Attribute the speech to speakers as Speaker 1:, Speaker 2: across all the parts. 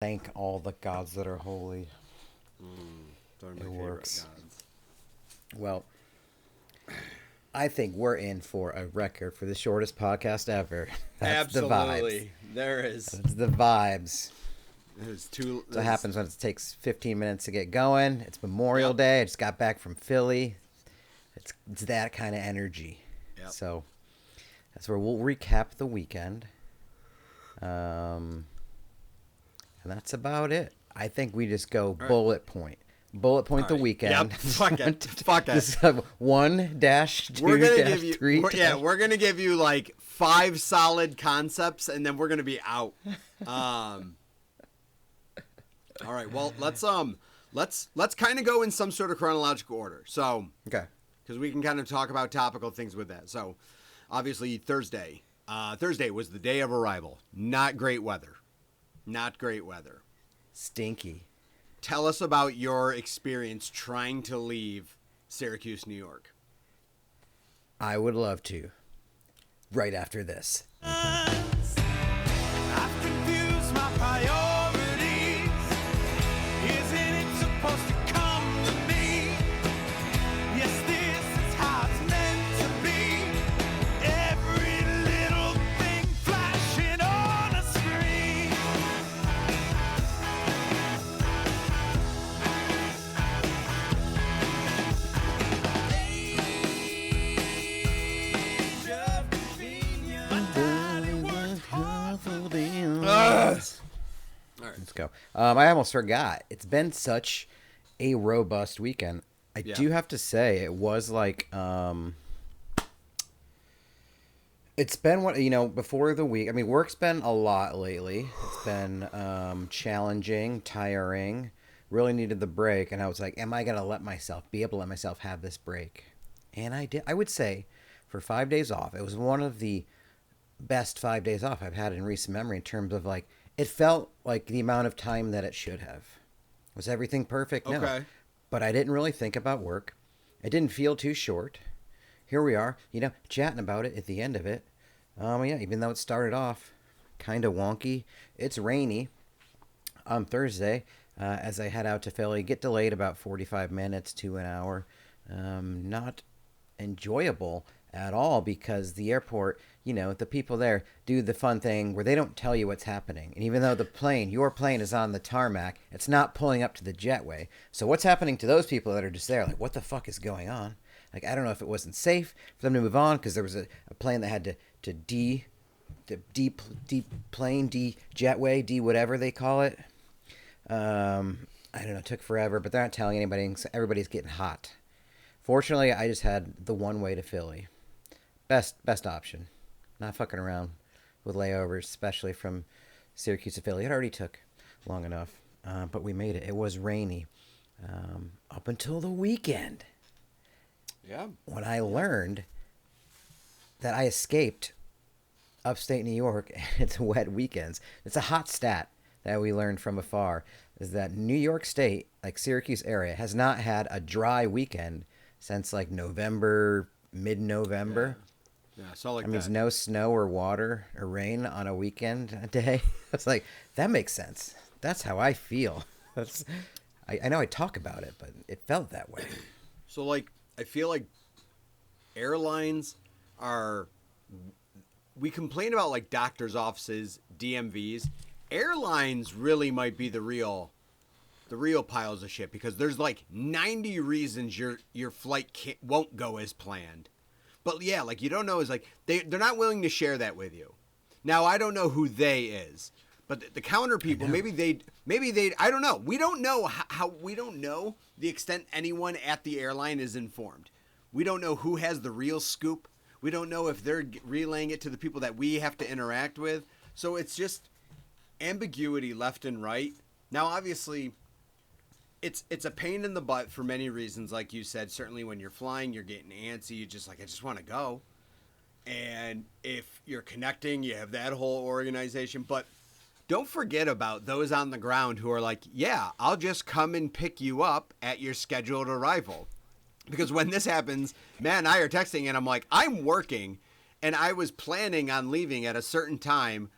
Speaker 1: Thank all the gods that are holy.
Speaker 2: Those are my
Speaker 1: It
Speaker 2: favorite
Speaker 1: works.
Speaker 2: gods.
Speaker 1: Well, I think we're in for a record for the shortest podcast ever. That's the vibes.
Speaker 2: Absolutely. There is.
Speaker 1: That's the vibes.
Speaker 2: There's two.
Speaker 1: So it happens when it takes 15 minutes to get going. It's Memorial Day. I just got back from Philly. It's that kind of energy.
Speaker 2: Yep.
Speaker 1: So that's where we'll recap the weekend. And that's about it. I think we just go bullet point. Bullet point the weekend.
Speaker 2: Yep. Fuck it. Fuck it.
Speaker 1: This is 1-2-3.
Speaker 2: We're gonna give you like 5 solid concepts, and then we're gonna be out. All right. Well, let's kind of go in some sort of chronological order. So,
Speaker 1: Okay.
Speaker 2: because we can kind of talk about topical things with that. So, obviously Thursday. Thursday was the day of arrival. Not great weather. Not great weather.
Speaker 1: Stinky.
Speaker 2: Tell us about your experience trying to leave Syracuse, New York.
Speaker 1: I would love to. Right after this.
Speaker 3: I've confused my priorities. Isn't it supposed to come to me? Yes, this is how it's meant to be. Every little thing flashing on a screen. Age of convenience. My daddy worked hard for
Speaker 1: Let's go. I almost forgot. It's been such a robust weekend. I do have to say, it was like, it's been before the week. I mean, work's been a lot lately. It's been challenging, tiring. Really needed the break, and I was like, am I gonna be able to let myself have this break? And I did. I would say, for 5 days off, it was one of the best 5 days off I've had in recent memory in terms of like, it felt like the amount of time that it should have. Was everything perfect? No.
Speaker 2: Okay.
Speaker 1: But I didn't really think about work. It didn't feel too short. Here we are, chatting about it at the end of it. Even though it started off kind of wonky, it's rainy on Thursday as I head out to Philly. Get delayed about 45 minutes to an hour. Not enjoyable at all because the airport, the people there do the fun thing where they don't tell you what's happening. And even though your plane is on the tarmac, it's not pulling up to the jetway. So what's happening to those people that are just there? Like, what the fuck is going on? Like, I don't know if it wasn't safe for them to move on because there was a plane that had to jetway, whatever they call it. I don't know, it took forever, but they're not telling anybody. Everybody's getting hot. Fortunately, I just had the one way to Philly. Best option. Not fucking around with layovers, especially from Syracuse to Philly. It already took long enough, but we made it. It was rainy up until the weekend.
Speaker 2: Yeah.
Speaker 1: When I learned that I escaped upstate New York and it's wet weekends. It's a hot stat that we learned from afar, is that New York State, like Syracuse area, has not had a dry weekend since like November, mid-November.
Speaker 2: Yeah, so like
Speaker 1: I mean,
Speaker 2: that.
Speaker 1: there's no snow or water or rain on a weekend a day. It's like, that makes sense. That's how I feel. I know I talk about it, but it felt that way.
Speaker 2: So, like, I feel like airlines we complain about, like, doctor's offices, DMVs. Airlines really might be the real piles of shit because there's, like, 90 reasons your flight won't go as planned. But, yeah, like, you don't know is, like, they're not willing to share that with you. Now, I don't know who they is. But the counter people, maybe they, I don't know. We don't know we don't know the extent anyone at the airline is informed. We don't know who has the real scoop. We don't know if they're relaying it to the people that we have to interact with. So it's just ambiguity left and right. Now, obviously, it's a pain in the butt for many reasons. Like you said, certainly when you're flying, you're getting antsy. You just like, I just want to go. And if you're connecting, you have that whole organization. But don't forget about those on the ground who are like, yeah, I'll just come and pick you up at your scheduled arrival. Because when this happens, Matt and I are texting and I'm like, I'm working and I was planning on leaving at a certain time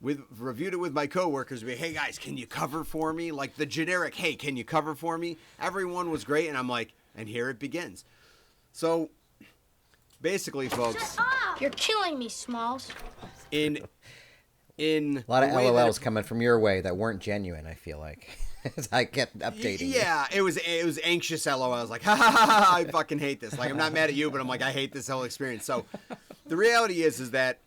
Speaker 2: reviewed it with my coworkers. Hey guys, can you cover for me? Like the generic, hey, can you cover for me? Everyone was great, and I'm like, and here it begins. So basically, folks,
Speaker 4: You're killing me, Smalls.
Speaker 2: in
Speaker 1: A lot of LOLs coming from your way that weren't genuine, I feel like. As I kept updating you.
Speaker 2: Yeah, it was anxious LOL. I was like, ha ha ha ha, I fucking hate this. Like, I'm not mad at you, but I'm like, I hate this whole experience. So the reality is that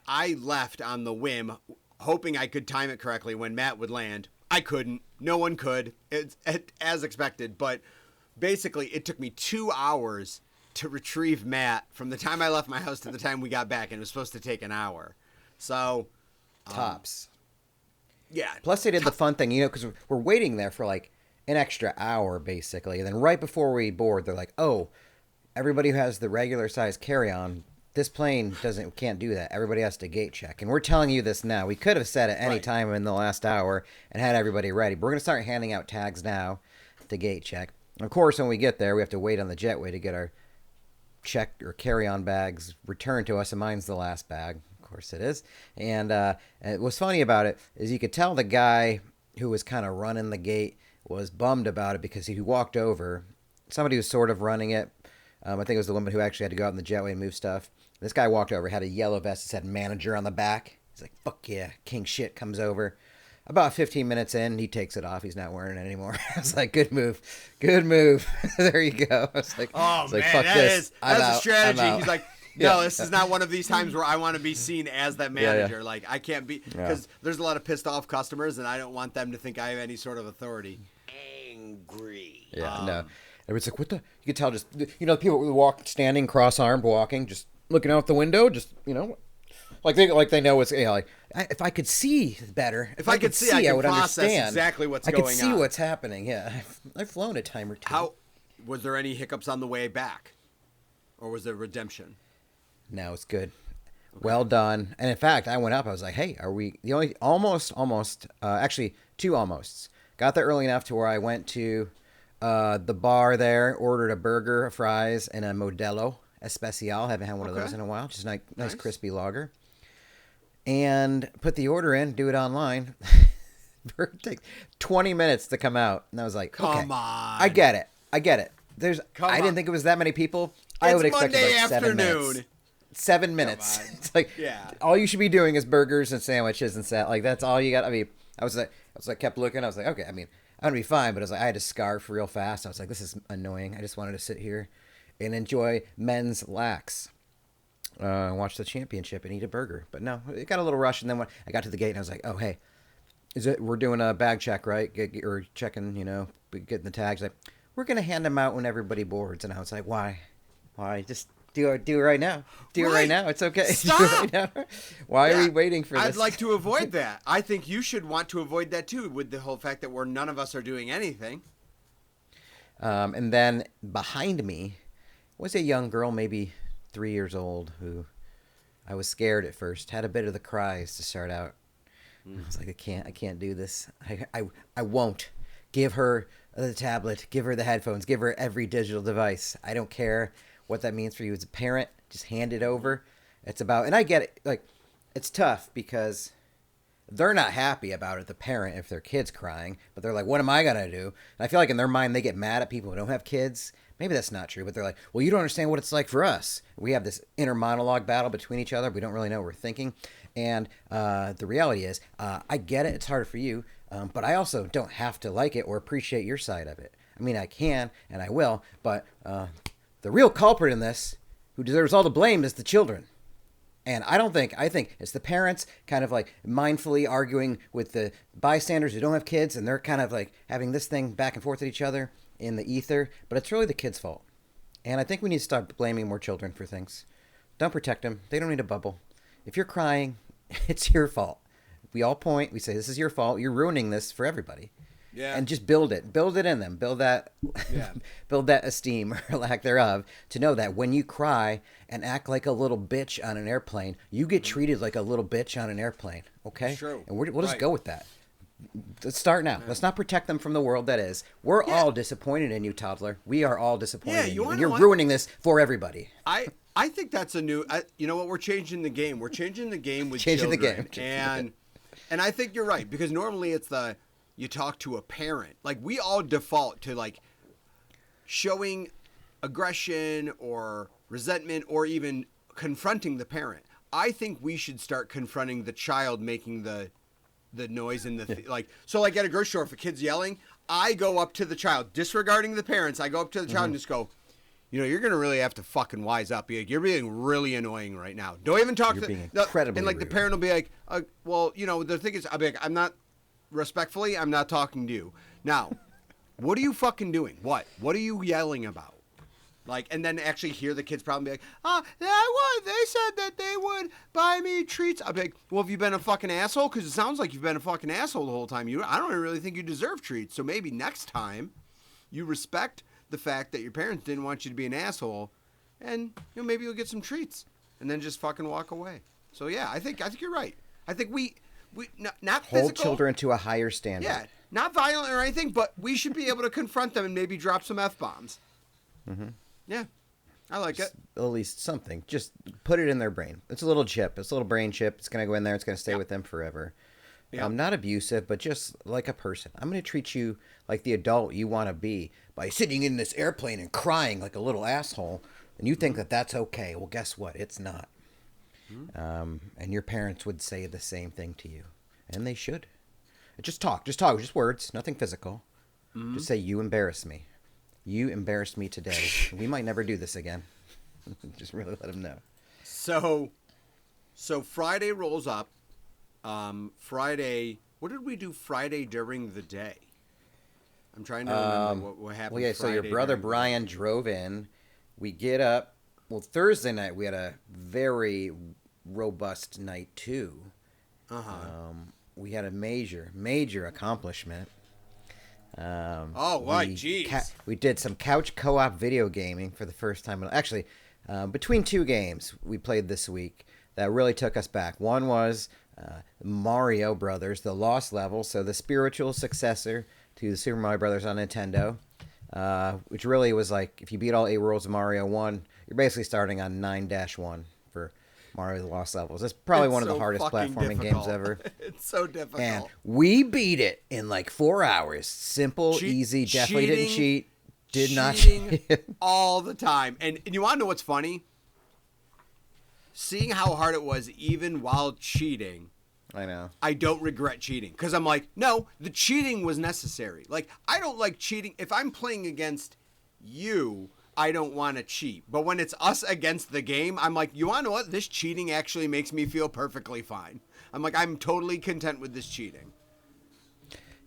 Speaker 2: I left on the whim, hoping I could time it correctly when Matt would land. I couldn't. No one could. It's as expected. But basically, it took me 2 hours to retrieve Matt from the time I left my house to the time we got back, and it was supposed to take an hour. So,
Speaker 1: Tops.
Speaker 2: Yeah.
Speaker 1: Plus, they did the fun thing, because we're waiting there for like an extra hour, basically. And then right before we board, they're like, oh, everybody who has the regular size carry-on, this plane can't do that. Everybody has to gate check. And we're telling you this now. We could have said it any time in the last hour and had everybody ready. But we're going to start handing out tags now to gate check. Of course, when we get there, we have to wait on the jetway to get our check or carry-on bags returned to us, and mine's the last bag. Of course it is. And what's funny about it is you could tell the guy who was kind of running the gate was bummed about it because he walked over. Somebody was sort of running it. I think it was the woman who actually had to go out in the jetway and move stuff. This guy walked over, had a yellow vest that said manager on the back. He's like, fuck yeah, king shit, comes over. About 15 minutes in, he takes it off. He's not wearing it anymore. I was like, good move. Good move. There you go. I was like,
Speaker 2: oh, man,
Speaker 1: fuck this.
Speaker 2: That's a strategy. He's like, no, this is not one of these times where I want to be seen as that manager. Yeah. Like, I can't be, because there's a lot of pissed off customers, and I don't want them to think I have any sort of authority. Angry.
Speaker 1: Yeah, no. Everybody's like, what the? You could tell just, people who standing cross-armed, walking, just looking out the window, just, like they know what's, if I could see better,
Speaker 2: if I could see, I would understand
Speaker 1: exactly
Speaker 2: what's going on.
Speaker 1: I could see what's happening, yeah. I've flown a time or two.
Speaker 2: Was there any hiccups on the way back? Or was there redemption?
Speaker 1: No, it's good. Okay. Well done. And in fact, I went up, I was like, hey, are we, the only, actually, two almosts. Got there early enough to where I went to the bar there, ordered a burger, fries, and a Modelo Especial. Haven't had one of those in a while. Just a nice crispy lager. And put the order in, do it online. It takes 20 minutes to come out. And I was like,
Speaker 2: come on.
Speaker 1: I get it. I didn't think it was that many people. I would expect
Speaker 2: Monday
Speaker 1: like 7 minutes. 7 minutes. It's like, all you should be doing is burgers and sandwiches and that. Like, that's all you got. I mean, I was like, kept looking. I was like, okay, I mean, I'm going to be fine. But I was like, I had to scarf real fast. I was like, this is annoying. I just wanted to sit here and enjoy men's lax. Watch the championship and eat a burger. But no, it got a little rushed. And then when I got to the gate and I was like, oh, hey, we're doing a bag check, right? Or checking, getting the tags. Like, we're going to hand them out when everybody boards. And I was like, why? Just do it right now. Do it right now. It's okay.
Speaker 2: Stop.
Speaker 1: Do it right now. Why are we waiting for this?
Speaker 2: I'd like to avoid that. I think you should want to avoid that too, with the whole fact that none of us are doing anything.
Speaker 1: And then behind me was a young girl, maybe 3 years old, who I was scared at first. Had a bit of the cries to start out. I was like, I can't do this. I won't. Give her the tablet. Give her the headphones. Give her every digital device. I don't care what that means for you as a parent. Just hand it over. It's about, and I get it. Like, it's tough because they're not happy about it, the parent, if their kid's crying. But they're like, what am I gonna do? And I feel like in their mind they get mad at people who don't have kids. Maybe that's not true, but they're like, well, you don't understand what it's like for us. We have this inner monologue battle between each other. We don't really know what we're thinking. And the reality is, I get it. It's harder for you. But I also don't have to like it or appreciate your side of it. I mean, I can and I will. But the real culprit in this, who deserves all the blame, is the children. And I think it's the parents kind of like mindfully arguing with the bystanders who don't have kids. And they're kind of like having this thing back and forth at each other in the ether, but it's really the kids' fault. And I think we need to stop blaming more children for things. Don't protect them. They don't need a bubble. If you're crying, it's your fault. We all point, we say, this is your fault. You're ruining this for everybody. Yeah. And just build it in them. Build that esteem or lack thereof to know that when you cry and act like a little bitch on an airplane, you get treated like a little bitch on an airplane. Okay?
Speaker 2: True.
Speaker 1: And we'll just go with that. Let's start now. Let's not protect them from the world that is. We're all disappointed in you, toddler. We are all disappointed in you. And you're ruining this for everybody.
Speaker 2: I think think that's a new. You know what? We're changing the game. We're changing the game with
Speaker 1: Changing the
Speaker 2: children.
Speaker 1: game.
Speaker 2: And I think you're right because normally it's you talk to a parent. Like we all default to like showing aggression or resentment or even confronting the parent. I think we should start confronting the child making the noise in the like. So like at a grocery store, if a kid's yelling, I go up to the child, disregarding the parents. I go up to the child and just go, you're gonna really have to fucking wise up. You're being really annoying right now. Don't even talk.
Speaker 1: You're
Speaker 2: to
Speaker 1: being incredibly
Speaker 2: and like
Speaker 1: rude.
Speaker 2: the parent will be like, well, the thing is, I'll be like, I'm not respectfully, I'm not talking to you now. What are you fucking doing? What are you yelling about? Like, and then actually hear the kids probably be like, they said that they would buy me treats. I'll be like, well, have you been a fucking asshole? Because it sounds like you've been a fucking asshole the whole time. I don't really think you deserve treats. So maybe next time you respect the fact that your parents didn't want you to be an asshole, and maybe you'll get some treats, and then just fucking walk away. So yeah, I think you're right. I think we not
Speaker 1: Hold
Speaker 2: physical,
Speaker 1: children to a higher standard.
Speaker 2: yeah, not violent or anything, but we should be able to confront them and maybe drop some F-bombs. Mm-hmm. Yeah, I like it.
Speaker 1: At least something. Just put it in their brain. It's a little chip. It's a little brain chip. It's going to go in there. It's going to stay with them forever.
Speaker 2: Yeah.
Speaker 1: Not abusive, but just like a person. I'm going to treat you like the adult you want to be by sitting in this airplane and crying like a little asshole. And you think that that's okay. Well, guess what? It's not. And your parents would say the same thing to you. And they should. Just talk. Just words. Nothing physical. Just say, you embarrass me. You embarrassed me today. We might never do this again. Just really let them know.
Speaker 2: So Friday rolls up. Friday, what did we do Friday during the day? I'm trying to remember what happened.
Speaker 1: Well, yeah, so your
Speaker 2: Friday
Speaker 1: brother
Speaker 2: during the
Speaker 1: Brian
Speaker 2: day.
Speaker 1: drove in. We get up. Well, Thursday night we had a very robust night too. We had a major accomplishment.
Speaker 2: Jeez.
Speaker 1: We did some couch co-op video gaming for the first time. Actually, between two games we played this week that really took us back. One was Mario Brothers, the Lost Level, so the spiritual successor to the Super Mario Brothers on Nintendo, which really was like, if you beat all 8 worlds of Mario 1, you're basically starting on 9-1 for Mario the Lost Levels. It's probably one of the hardest platforming games ever.
Speaker 2: It's so difficult.
Speaker 1: And we beat it in like 4 hours. Simple, easy, definitely didn't cheat. Did not cheat.
Speaker 2: all the time. And you want to know what's funny? Seeing how hard it was even while cheating,
Speaker 1: I know.
Speaker 2: I don't regret cheating. Because I'm like, no, the cheating was necessary. Like, I don't like cheating. If I'm playing against you, I don't want to cheat. But when it's us against the game, I'm like, you want to know what? This cheating actually makes me feel perfectly fine. I'm like, I'm totally content with this cheating.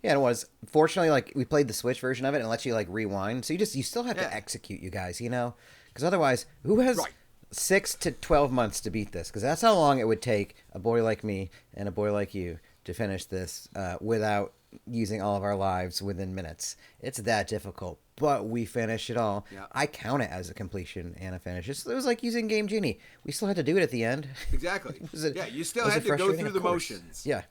Speaker 1: Yeah, it was. Fortunately, like, we played the Switch version of it and it lets you, like, rewind. So you still have to execute, you guys, Because otherwise, who has 6 to 12 months to beat this? Because that's how long it would take a boy like me and a boy like you to finish this without using all of our lives within minutes. It's that difficult. But we finished it all.
Speaker 2: Yeah.
Speaker 1: I count it as a completion and a finish. It was like using Game Genie. We still had to do it at the end.
Speaker 2: Exactly. You still
Speaker 1: was
Speaker 2: had
Speaker 1: it
Speaker 2: to go
Speaker 1: frustrating?
Speaker 2: through
Speaker 1: Of
Speaker 2: the
Speaker 1: course.
Speaker 2: motions.
Speaker 1: Yeah.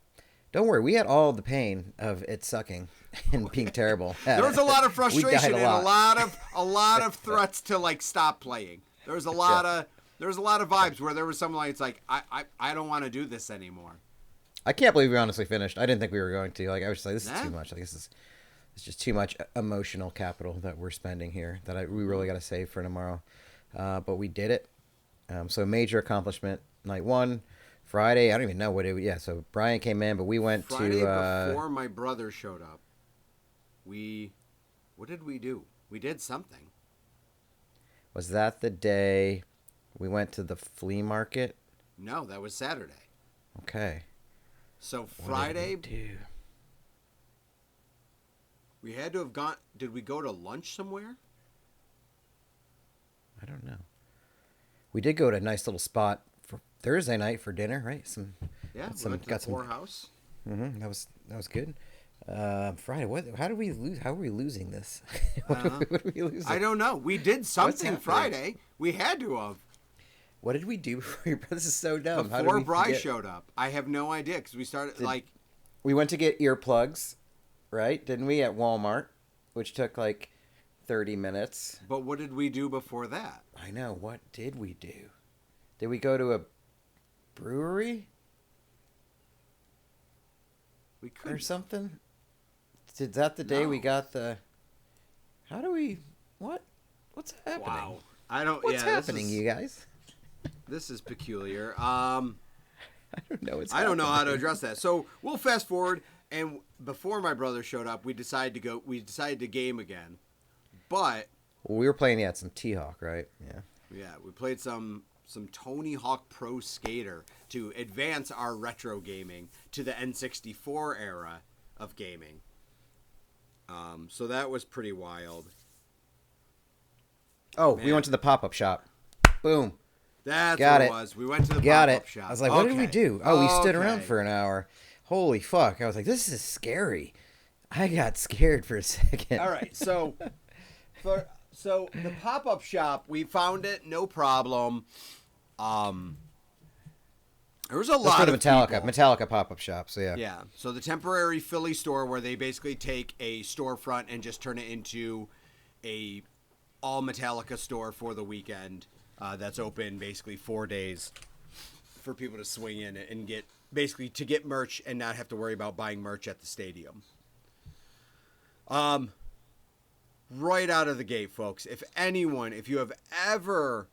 Speaker 1: Don't worry. We had all the pain of it sucking and being terrible.
Speaker 2: There was a lot of
Speaker 1: We
Speaker 2: frustration
Speaker 1: died
Speaker 2: and a lot of threats to like stop playing. There was a lot of vibes where there was some like, it's like I don't want to do this anymore.
Speaker 1: I can't believe we honestly finished. I didn't think we were going to. Like, I was just like, this is too much. Like, it's just too much emotional capital that we're spending here that we really got to save for tomorrow. But we did it. So major accomplishment. Night 1. Friday, I don't even know what it was. Yeah, so Brian came in, but we went
Speaker 2: Friday
Speaker 1: to...
Speaker 2: before my brother showed up, what did we do? We did something.
Speaker 1: Was that the day we went to the flea market?
Speaker 2: No, that was Saturday.
Speaker 1: Okay.
Speaker 2: So Friday,
Speaker 1: What did we do?
Speaker 2: we had to have gone. Did we go to lunch somewhere?
Speaker 1: I don't know. We did go to a nice little spot for Thursday night for dinner, right?
Speaker 2: Yeah, we went to the poorhouse.
Speaker 1: Mm-hmm, that was good. Friday, how did we lose? How are we losing this? What did we lose?
Speaker 2: I don't know. We did something
Speaker 1: happening?
Speaker 2: Friday. We had to have.
Speaker 1: What did we do before your brother? This is so dumb. How did
Speaker 2: Before
Speaker 1: we
Speaker 2: Bry
Speaker 1: forget?
Speaker 2: showed up. I have no idea because we started
Speaker 1: We went to get earplugs, right? Didn't we, at Walmart, which took like 30 minutes.
Speaker 2: But what did we do before that?
Speaker 1: I know. What did we do? Did we go to a brewery
Speaker 2: We
Speaker 1: or
Speaker 2: could.
Speaker 1: something? Is that the day we
Speaker 2: No.
Speaker 1: got the? How do we? What? What's happening?
Speaker 2: Wow. I don't.
Speaker 1: What's
Speaker 2: yeah,
Speaker 1: happening, you guys?
Speaker 2: This is peculiar.
Speaker 1: I don't know.
Speaker 2: I don't know how to address that. So we'll fast forward, and before my brother showed up, we decided to go. We decided to game again, but
Speaker 1: Well, we were playing some T-Hawk, right? Yeah.
Speaker 2: yeah, we played some Tony Hawk Pro Skater to advance our retro gaming to the N64 era of gaming. So that was pretty wild.
Speaker 1: Oh,
Speaker 2: Man.
Speaker 1: we went to the pop-up shop. Boom.
Speaker 2: That's
Speaker 1: Got
Speaker 2: what
Speaker 1: it.
Speaker 2: it was. We went to the
Speaker 1: Got
Speaker 2: pop-up
Speaker 1: it.
Speaker 2: shop.
Speaker 1: I was like, what did we
Speaker 2: Okay.
Speaker 1: do? Oh, we stood around
Speaker 2: Okay.
Speaker 1: for an hour. Holy fuck. I was like, this is scary. I got scared for a second.
Speaker 2: All right, so the pop-up shop, we found it, no problem. There was a
Speaker 1: That's
Speaker 2: lot
Speaker 1: for the
Speaker 2: of
Speaker 1: Metallica.
Speaker 2: people.
Speaker 1: Metallica pop-up shop, so yeah.
Speaker 2: Yeah, so the temporary Philly store where they basically take a storefront and just turn it into a all Metallica store for the weekend. That's open basically 4 days for people to swing in and get basically to get merch and not have to worry about buying merch at the stadium. Right out of the gate, folks. If you have ever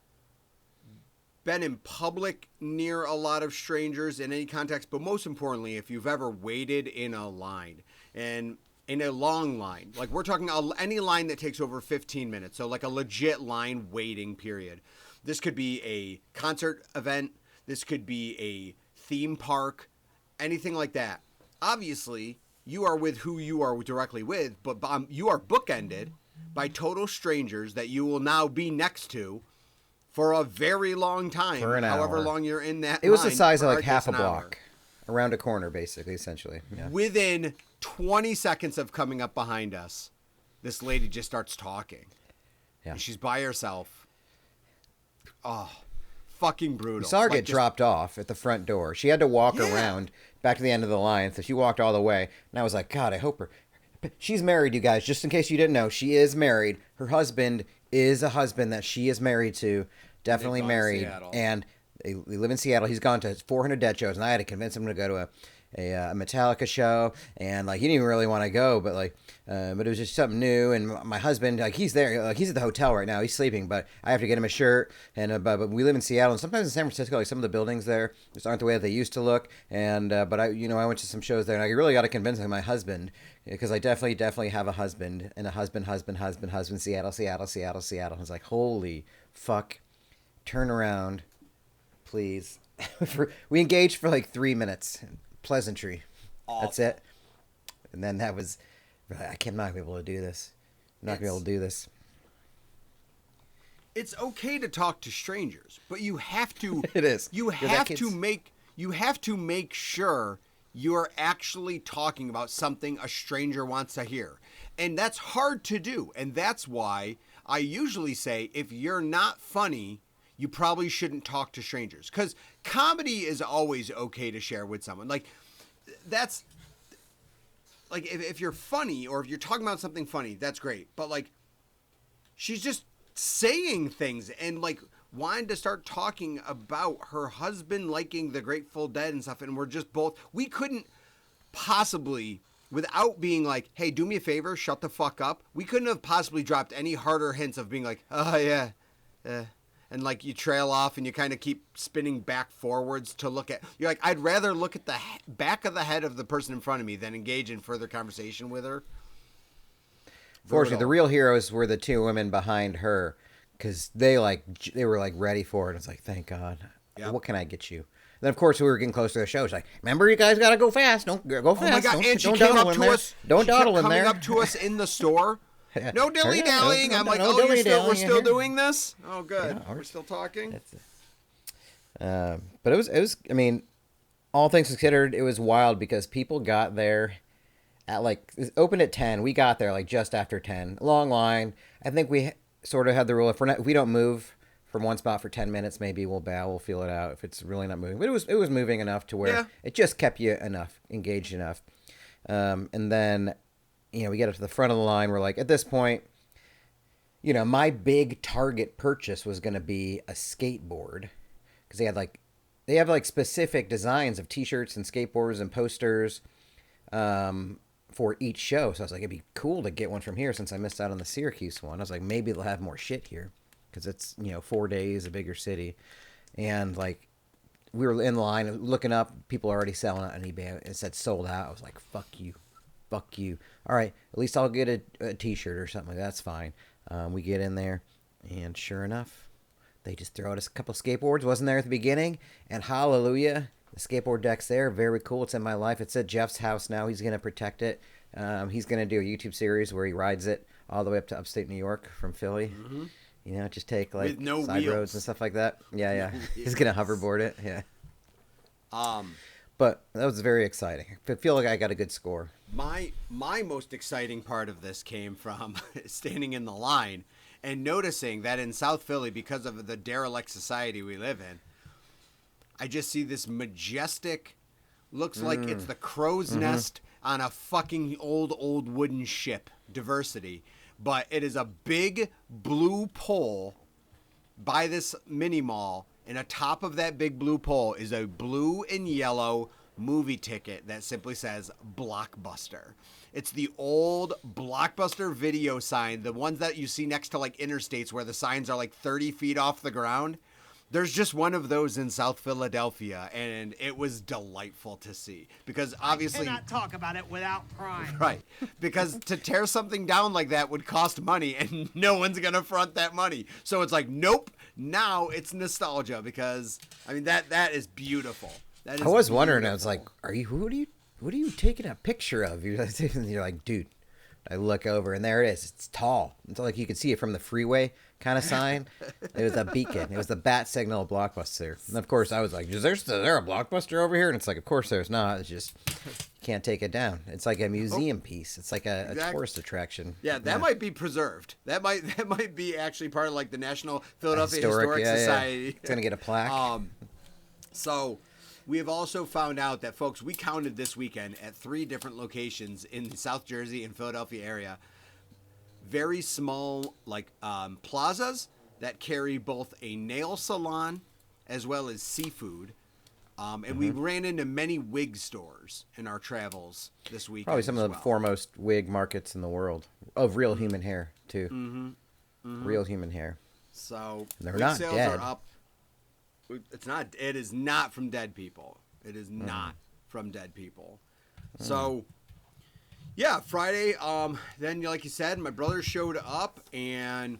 Speaker 2: been in public near a lot of strangers in any context, but most importantly, if you've ever waited in a line and in a long line, like we're talking any line that takes over 15 minutes, so like a legit line waiting period. This could be a concert event, this could be a theme park, anything like that. Obviously, you are with who you are directly with, but you are bookended by total strangers that you will now be next to for a very long time,
Speaker 1: For an
Speaker 2: however
Speaker 1: hour.
Speaker 2: long you're in that
Speaker 1: It was
Speaker 2: line,
Speaker 1: the size of
Speaker 2: for
Speaker 1: like half a
Speaker 2: an hour.
Speaker 1: block. Around a corner, basically, essentially. Yeah.
Speaker 2: Within 20 seconds of coming up behind us, this lady just starts talking.
Speaker 1: Yeah.
Speaker 2: And she's by herself. Oh, fucking brutal.
Speaker 1: We saw her
Speaker 2: Like,
Speaker 1: get
Speaker 2: just-
Speaker 1: dropped off at the front door. She had to walk
Speaker 2: Yeah.
Speaker 1: around back to the end of the line, so she walked all the way. And I was like, God, I hope her. She's married, you guys. Just in case you didn't know, she is married. Her husband is a husband that she is married to. Definitely
Speaker 2: gone to
Speaker 1: married.
Speaker 2: Seattle.
Speaker 1: And they live in Seattle. He's gone to 400 dead shows, and I had to convince him to go to a Metallica show. And like, he didn't even really want to go, but like, but it was just something new. And my husband, like, he's there, like, he's at the hotel right now. He's sleeping, but I have to get him a shirt. And but we live in Seattle, and sometimes in San Francisco, like some of the buildings there just aren't the way that they used to look. And but I went to some shows there, and I really got to convince my husband, because I definitely have a husband, and a husband, Seattle. I was like, holy fuck, turn around, please. We engaged for like 3 minutes, pleasantry. That's it. And then that was, I cannot be able to do this. I'm not gonna be able to do this.
Speaker 2: It's okay to talk to strangers, but you have to.
Speaker 1: It is.
Speaker 2: You
Speaker 1: Yeah, that
Speaker 2: have
Speaker 1: kid's-
Speaker 2: to make. You have to make sure you're actually talking about something a stranger wants to hear, and that's hard to do. And that's why I usually say, if you're not funny, you probably shouldn't talk to strangers, because comedy is always okay to share with someone. Like, that's like if you're funny, or if you're talking about something funny, that's great. But like, she's just saying things and like wanted to start talking about her husband liking the Grateful Dead and stuff, and we couldn't possibly, without being like, hey, do me a favor, shut the fuck up, we couldn't have possibly dropped any harder hints of being like, oh yeah, and like you trail off and you kind of keep spinning back forwards to look at, you're like, I'd rather look at the back of the head of the person in front of me than engage in further conversation with her.
Speaker 1: Fortunately, the
Speaker 2: Brutal.
Speaker 1: real heroes were the two women behind her, because they were like ready for it. It's like, thank God.
Speaker 2: Yep.
Speaker 1: What can I get you? Then of course we were getting close to the show. She's like, remember, you guys gotta go fast. Don't go fast.
Speaker 2: Oh my God!
Speaker 1: Don't,
Speaker 2: And she
Speaker 1: don't
Speaker 2: came
Speaker 1: dawdle
Speaker 2: up
Speaker 1: in
Speaker 2: to
Speaker 1: there.
Speaker 2: us.
Speaker 1: Don't
Speaker 2: she kept
Speaker 1: dawdle in
Speaker 2: coming
Speaker 1: there.
Speaker 2: up to us in the store. No dilly
Speaker 1: Yeah,
Speaker 2: dallying.
Speaker 1: no-
Speaker 2: I'm like,
Speaker 1: no
Speaker 2: oh, we're
Speaker 1: dilly-dallying
Speaker 2: still
Speaker 1: here.
Speaker 2: doing this. Oh, good.
Speaker 1: Yeah,
Speaker 2: We're still talking.
Speaker 1: But it was. I mean, all things considered, it was wild because people got there at like, it opened at 10. We got there like just after 10. Long line. I think we sort of had the rule, if we don't move from one spot for 10 minutes, maybe we'll bow, we'll feel it out if it's really not moving. But it was moving enough to where
Speaker 2: Yeah.
Speaker 1: it just kept you engaged enough. And then, we get up to the front of the line. We're like, at this point, my big target purchase was going to be a skateboard, because they have like specific designs of T-shirts and skateboards and posters for each show. So I was like, it'd be cool to get one from here since I missed out on the Syracuse one. I was like, maybe they'll have more shit here because it's 4 days, a bigger city, and like we were in line looking up, people are already selling it on eBay. It said sold out. I was like, fuck you. All right, at least I'll get a T-shirt or something. That's fine. We get in there, and sure enough, they just throw out a couple skateboards. Wasn't there at the beginning, and hallelujah, the skateboard deck's there. Very cool. It's in my life. It's at Jeff's house now. He's gonna protect it. He's gonna do a YouTube series where he rides it all the way up to upstate New York from Philly. Mm-hmm. Just take like side
Speaker 2: wheels.
Speaker 1: roads and stuff like that. Yeah. He's gonna hoverboard it. Yeah. But that was very exciting. I feel like I got a good score.
Speaker 2: My most exciting part of this came from standing in the line and noticing that in South Philly, because of the derelict society we live in, I just see this majestic, looks like it's the crow's nest on a fucking old wooden ship, diversity. But it is a big blue pole by this mini mall, and atop of that big blue pole is a blue and yellow movie ticket that simply says Blockbuster. It's the old Blockbuster video sign, the ones that you see next to like interstates where the signs are like 30 feet off the ground. There's just one of those in South Philadelphia, and it was delightful to see because obviously
Speaker 3: I cannot talk about it without crying.
Speaker 2: right, because to tear something down like that would cost money, and no one's gonna front that money. So it's like, nope. Now it's nostalgia because I mean that is beautiful. That is
Speaker 1: I was wondering.
Speaker 2: beautiful.
Speaker 1: I was like, what are you taking a picture of? You're like, dude. I look over and there it is. It's tall. It's like you could see it from the freeway kind of sign. It was a beacon. It was the bat signal of Blockbuster. And of course, I was like, is there a Blockbuster over here? And it's like, of course there's not. It's just you can't take it down. It's like a museum piece. It's like a tourist attraction.
Speaker 2: Yeah, that might be preserved. That might be actually part of like the National Philadelphia Historic Society.
Speaker 1: Yeah. It's gonna get a plaque.
Speaker 2: So we have also found out that, folks, we counted this weekend at 3 different locations in the South Jersey and Philadelphia area. Very small, like plazas that carry both a nail salon as well as seafood. And we ran into many wig stores in our travels this weekend.
Speaker 1: Probably some of the foremost wig markets in the world of real human hair, too. Real human hair.
Speaker 2: So
Speaker 1: they're
Speaker 2: wig
Speaker 1: not
Speaker 2: sales
Speaker 1: dead.
Speaker 2: are up. It is not from dead people. It is not from dead people. So, yeah, Friday, then like you said, my brother showed up and,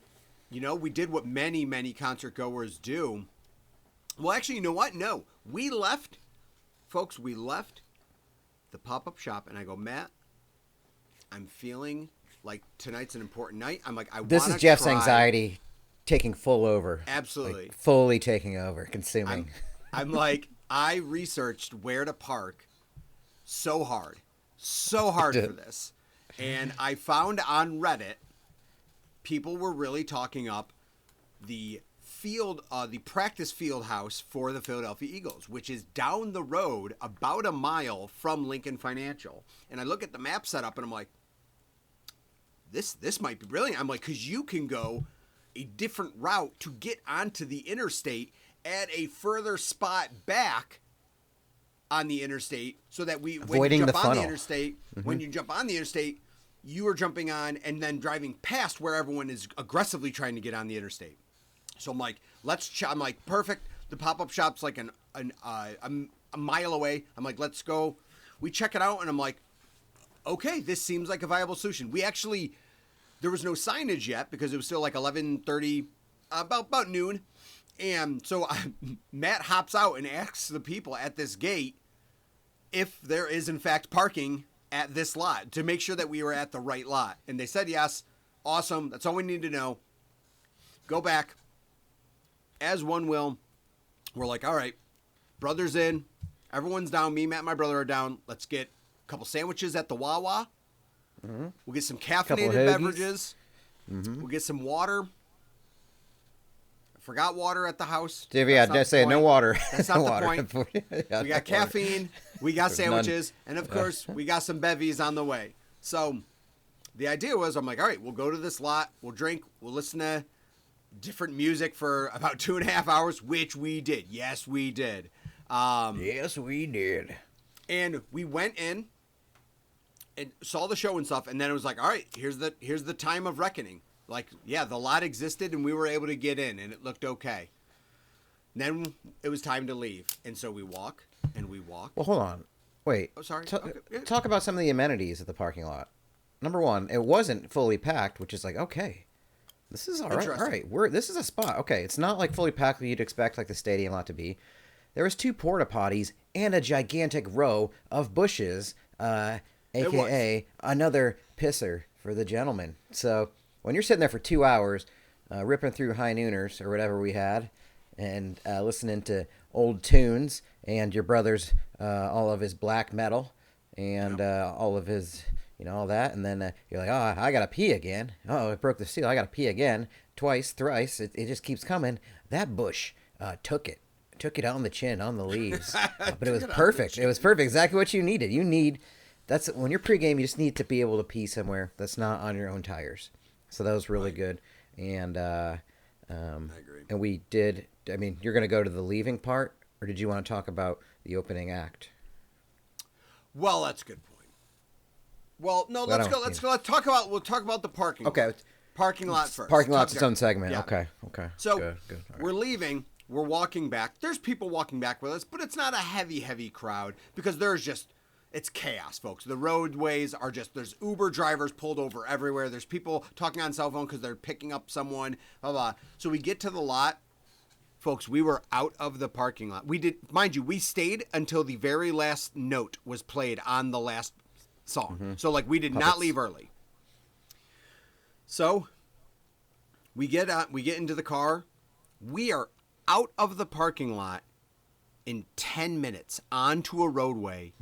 Speaker 2: we did what many, many concert goers do. Well, actually, you know what? No, we left the pop-up shop and I go, Matt, I'm feeling like tonight's an important night. I'm like,
Speaker 1: This is Jeff's anxiety taking full over.
Speaker 2: Absolutely.
Speaker 1: Like fully taking over, consuming.
Speaker 2: I'm like, I researched where to park so hard for this. And I found on Reddit, people were really talking up the practice field house for the Philadelphia Eagles, which is down the road about a mile from Lincoln Financial. And I look at the map setup and I'm like, this might be brilliant. I'm like, because you can go a different route to get onto the interstate at a further spot back on the interstate, so that when you jump on the interstate, you are jumping on and then driving past where everyone is aggressively trying to get on the interstate. So I'm like, I'm like, perfect. The pop-up shop's like a mile away. I'm like, let's go. We check it out and I'm like, okay, this seems like a viable solution. There was no signage yet because it was still like 11:30, about noon. And so Matt hops out and asks the people at this gate if there is, in fact, parking at this lot to make sure that we were at the right lot. And they said yes. Awesome. That's all we need to know. Go back. As one will. We're like, all right, brother's in. Everyone's down. Me, Matt, and my brother are down. Let's get a couple sandwiches at the Wawa. We'll get some caffeinated beverages. We'll get some water. I forgot water at the house.
Speaker 1: No water.
Speaker 2: That's not
Speaker 1: no
Speaker 2: the point. We got caffeine. We got sandwiches. And, of course, we got some bevies on the way. So the idea was, I'm like, all right, we'll go to this lot. We'll drink. We'll listen to, different music for about 2.5 hours, which we did. Yes, we did.
Speaker 1: Yes, we did.
Speaker 2: And we went in and saw the show and stuff, and then it was like, all right, here's the time of reckoning. Like, yeah, the lot existed, and we were able to get in, and it looked okay. Then it was time to leave, and so we walk, and we walk.
Speaker 1: Well, hold on. Wait.
Speaker 2: Oh, sorry.
Speaker 1: Ta-
Speaker 2: Okay, yeah.
Speaker 1: Talk about some of the amenities at the parking lot. Number one, it wasn't fully packed, which is like, okay, this is all right. All
Speaker 2: Interesting.
Speaker 1: right, this is a spot. Okay, it's not like fully packed like you'd expect like the stadium lot to be. There was 2 porta potties and a gigantic row of bushes, aka another pisser for the gentleman. So when you're sitting there for 2 hours, ripping through high nooners or whatever we had, and listening to old tunes and your brother's all of his black metal and all of his, all that, and then you're like, oh, I gotta pee again. Oh, it broke the seal. I gotta pee again, twice, thrice. It just keeps coming. That bush took it on the chin, on the leaves, but it was perfect. It was perfect. Exactly what you needed. That's when you're pregame. You just need to be able to pee somewhere that's not on your own tires. So that was really good, and
Speaker 2: I agree.
Speaker 1: and we did. I mean, you're going to go to the leaving part, or did you want to talk about the opening act?
Speaker 2: Well, that's a good point. Well, no,
Speaker 1: Well,
Speaker 2: let's go. Let's talk about. We'll talk about the parking.
Speaker 1: Okay.
Speaker 2: Parking lot first.
Speaker 1: Parking lot's its
Speaker 2: Okay.
Speaker 1: own segment.
Speaker 2: Yeah.
Speaker 1: Okay.
Speaker 2: So
Speaker 1: good. All right.
Speaker 2: we're leaving. We're walking back. There's people walking back with us, but it's not a heavy crowd because it's chaos, folks. The roadways are there's Uber drivers pulled over everywhere. There's people talking on cell phone because they're picking up someone, blah, blah. So we get to the lot. Folks, we were out of the parking lot. We stayed until the very last note was played on the last song.
Speaker 1: Mm-hmm.
Speaker 2: So we did not leave early. So we get into the car. We are out of the parking lot in 10 minutes onto a roadway.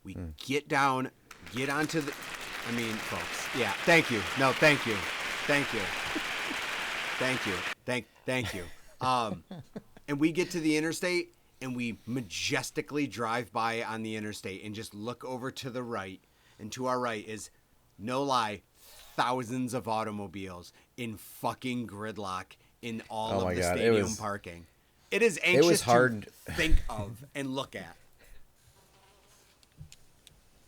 Speaker 2: We get down, get onto the, folks, yeah, thank you. No, thank you. Thank you. Thank you. And we get to the interstate and we majestically drive by on the interstate and just look over to the right. And to our right is, no lie, thousands of automobiles in fucking gridlock in all of the stadium parking. It is anxious to think of and look at.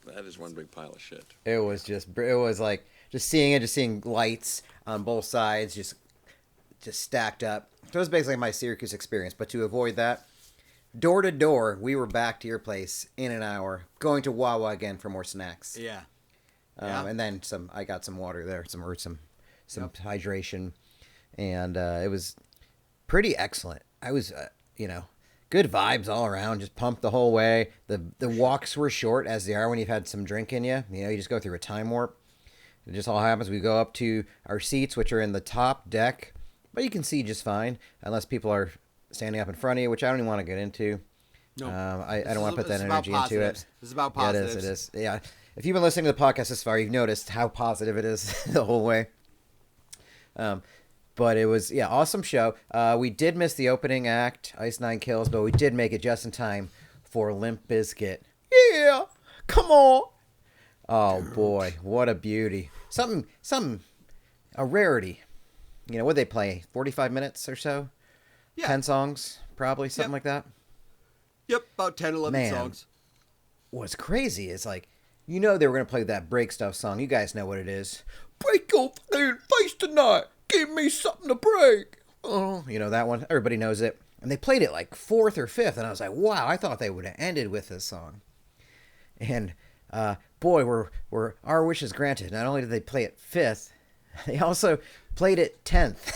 Speaker 3: That is one big pile of shit.
Speaker 1: It was like just seeing lights on both sides, just stacked up. It was basically my Syracuse experience, but to avoid that, door to door, we were back to your place in an hour, going to Wawa again for more snacks.
Speaker 2: Yeah.
Speaker 1: And then I got some water there, some hydration, and it was pretty excellent. I was, good vibes all around, just pumped the whole way. The walks were short, as they are when you've had some drink in you. You just go through a time warp. It just all happens. We go up to our seats, which are in the top deck, but you can see just fine, unless people are standing up in front of you, which I don't even want to get into.
Speaker 2: No.
Speaker 1: I don't want to put that energy into it.
Speaker 2: This is about positives.
Speaker 1: Yeah, it is. Yeah. If you've been listening to the podcast this far, you've noticed how positive it is the whole way. But it was, awesome show. We did miss the opening act, Ice Nine Kills, but we did make it just in time for Limp Bizkit. Yeah, come on. Oh, boy, what a beauty. A rarity. What'd they play, 45 minutes or so?
Speaker 2: Yeah.
Speaker 1: 10 songs, probably, something like that?
Speaker 2: Yep, about 10, 11 songs.
Speaker 1: What's crazy is, they were going to play that break stuff song. You guys know what it is. Break your face tonight. Give me something to break. Oh, that one. Everybody knows it. And they played it 4th or 5th. And I was like, wow, I thought they would have ended with this song. And, boy, were our wishes granted. Not only did they play it 5th, they also played it 10th.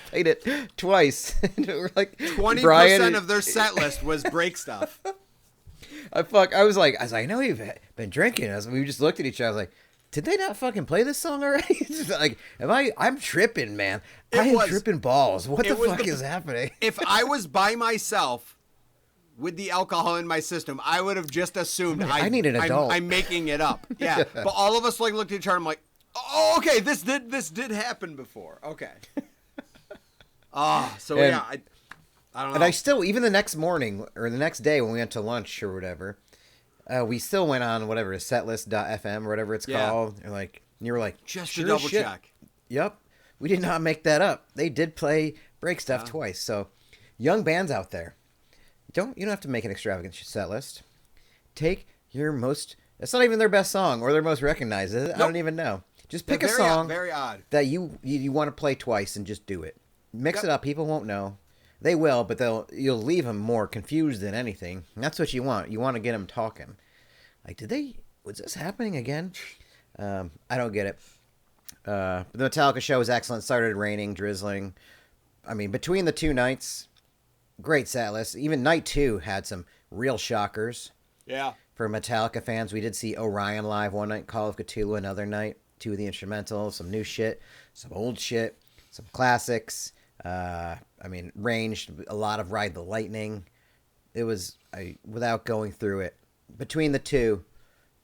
Speaker 1: Played it twice. We're
Speaker 2: 20% of their set list was break stuff.
Speaker 1: I was like, I know you've been drinking. We just looked at each other. I was like, did they not fucking play this song already? I'm tripping, man. I'm tripping balls. What the fuck is happening?
Speaker 2: If I was by myself with the alcohol in my system, I would have just assumed
Speaker 1: I need an adult.
Speaker 2: I'm making it up. Yeah. But all of us looked at each other. I'm like, oh, okay, this did happen before. Okay. I don't know.
Speaker 1: And I still, even the next morning or the next day when we went to lunch or whatever, we still went on whatever, setlist.fm or whatever it's called. And you were like,
Speaker 2: just
Speaker 1: sure
Speaker 2: to double
Speaker 1: shit.
Speaker 2: check.
Speaker 1: Yep. We did not make that up. They did play Break Stuff twice. So, young bands out there, you don't have to make an extravagant set list. Take your most. It's not even their best song or their most recognized. I don't even know. Just pick a song
Speaker 2: very odd.
Speaker 1: that you want to play twice and just do it. Mix it up. People won't know. They will, but you'll leave them more confused than anything. And that's what you want. You want to get them talking. Like, was this happening again? I don't get it. The Metallica show was excellent. It started raining, drizzling. I mean, between the two nights, great set list. Even night 2 had some real shockers.
Speaker 2: Yeah.
Speaker 1: For Metallica fans, we did see Orion live one night, Call of Cthulhu another night, 2 of the instrumentals, some new shit, some old shit, some classics. Ranged a lot of Ride the Lightning. It was, without going through it, between the two,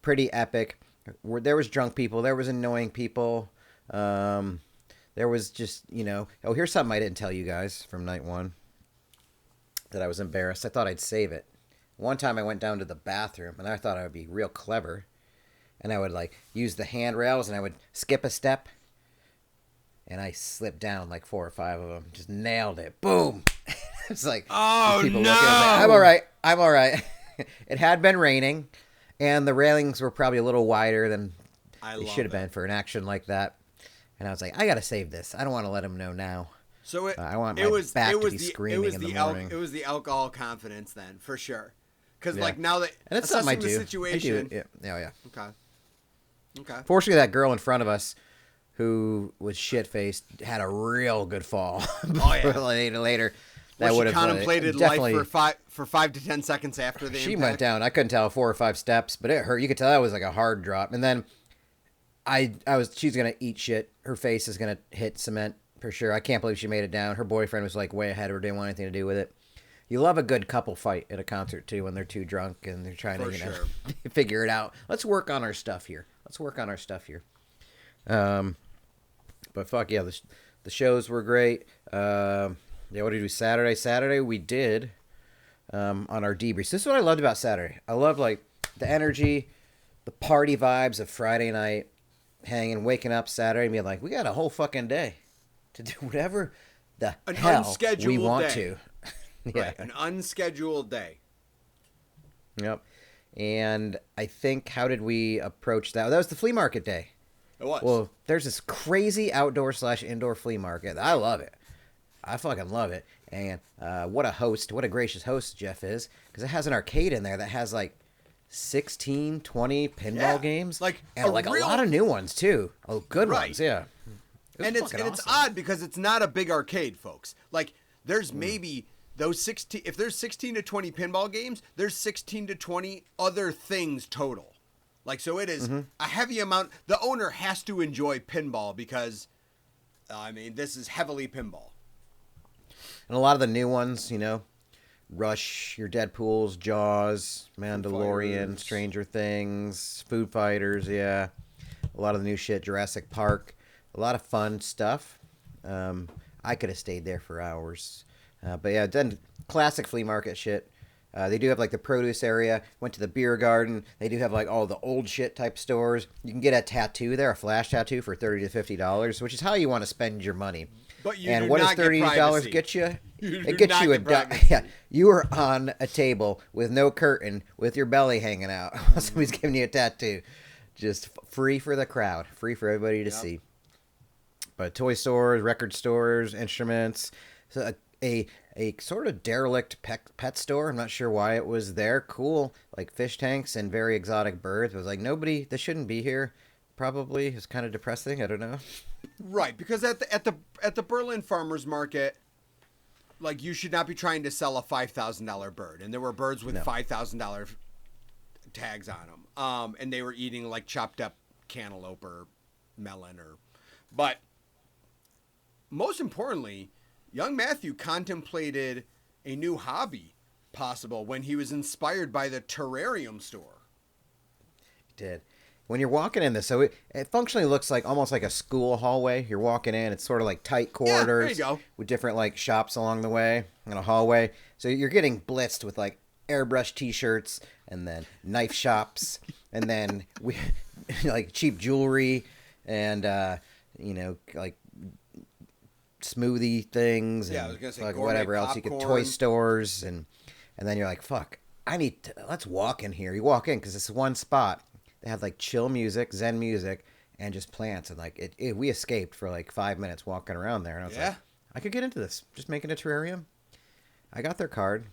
Speaker 1: pretty epic. There was drunk people, there was annoying people. There was just, here's something I didn't tell you guys from night 1 that I was embarrassed. I thought I'd save it. One time I went down to the bathroom and I thought I would be real clever. And I would use the handrails and I would skip a step. And I slipped down 4 or 5 of them. Just nailed it. Boom. It's like,
Speaker 2: oh
Speaker 1: people
Speaker 2: no.
Speaker 1: Looking, I'm all right. It had been raining. And the railings were probably a little wider than they should have been for an action like that. And I was like, I got to save this. I don't want to let them know now.
Speaker 2: So
Speaker 1: I want my back to be screaming in the morning.
Speaker 2: It was the alcohol confidence then, for sure. Because
Speaker 1: Yeah.
Speaker 2: Now that
Speaker 1: And it's something I do.
Speaker 2: the situation,
Speaker 1: I do. Yeah.
Speaker 2: Okay.
Speaker 1: Fortunately, that girl in front of us, who was shit-faced, had a real good fall.
Speaker 2: Oh yeah.
Speaker 1: later, that
Speaker 2: Well,
Speaker 1: would
Speaker 2: she
Speaker 1: have
Speaker 2: contemplated life for 5 to 10 seconds after the
Speaker 1: She
Speaker 2: impact.
Speaker 1: went down. I couldn't tell 4 or 5 steps, but it hurt. You could tell that was like a hard drop. And then she's gonna eat shit. Her face is gonna hit cement for sure. I can't believe she made it down. Her boyfriend was way ahead of her, didn't want anything to do with it. You love a good couple fight at a concert too when they're too drunk and they're trying to figure it out. Let's work on our stuff here. But fuck yeah, the shows were great. What did we do Saturday? Saturday we did on our debrief. This is what I loved about Saturday. I love the energy, the party vibes of Friday night, hanging, waking up Saturday and being like, we got a whole fucking day to do whatever the hell we want to.
Speaker 2: Yeah. Right, an unscheduled day.
Speaker 1: Yep. And I think, how did we approach that? That was the flea market day.
Speaker 2: It was.
Speaker 1: Well, there's this crazy outdoor/indoor flea market. I love it. I fucking love it. And what a gracious host Jeff is, because it has an arcade in there that has 16, 20 pinball games. And a lot of new ones too. Oh, good ones, yeah.
Speaker 2: It's odd because it's not a big arcade, folks. There's maybe those 16, if there's 16 to 20 pinball games, there's 16 to 20 other things total. So it is a heavy amount. The owner has to enjoy pinball because, this is heavily pinball.
Speaker 1: And a lot of the new ones, Rush, your Deadpools, Jaws, Mandalorian, Stranger Things, Food Fighters, yeah. A lot of the new shit, Jurassic Park. A lot of fun stuff. I could have stayed there for hours. But yeah, then classic flea market shit. They do have the produce area. Went to the beer garden. They do have all the old shit type stores. You can get a tattoo there, a flash tattoo for $30 to $50, which is how you want to spend your money.
Speaker 2: But
Speaker 1: and what does $30 get you? It gets you you are on a table with no curtain, with your belly hanging out. Somebody's giving you a tattoo, just free for the crowd, free for everybody to see. But toy stores, record stores, instruments. So a sort of derelict pet store. I'm not sure why it was there. Cool, fish tanks and very exotic birds. It was nobody. This shouldn't be here. Probably it's kind of depressing. I don't know.
Speaker 2: Right, because at the Berlin Farmers Market, you should not be trying to sell a $5,000 bird, and there were birds with $5,000 tags on them. And they were eating chopped up cantaloupe or melon but most importantly, young Matthew contemplated a new hobby possible when he was inspired by the terrarium store.
Speaker 1: He did. When you're walking in this, so it functionally looks almost like a school hallway. You're walking in, it's sort of tight corridors with different shops along the way in a hallway. So you're getting blitzed with airbrush t-shirts and then knife shops and then cheap jewelry and smoothie things and
Speaker 2: Yeah, I was gonna say
Speaker 1: like
Speaker 2: gourmet
Speaker 1: whatever else you could, toy
Speaker 2: popcorn.
Speaker 1: stores, and then you're like, fuck, let's walk in here. You walk in because it's one spot. They have like chill music, Zen music, and just plants, and like we escaped for like 5 minutes walking around there, and I was like, I could get into this, just making a terrarium. I got their card.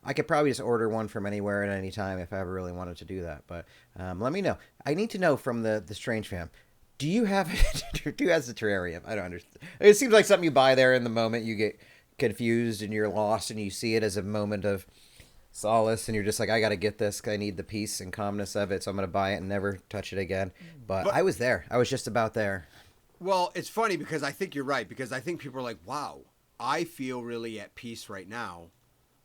Speaker 1: I could probably just order one from anywhere at any time if I ever really wanted to do that. But let me know. I need to know from the Strange Fam. Do you have who has the terrarium? I don't understand. It seems like something you buy there in the moment. You get confused and you're lost, and you see it as a moment of solace, and you're just like, I got to get this. 'Cause I need the peace and calmness of it, so I'm going to buy it and never touch it again. But I was there. I was just about there.
Speaker 2: Well, it's funny because I think you're right, because I think people are like, wow, I feel really at peace right now.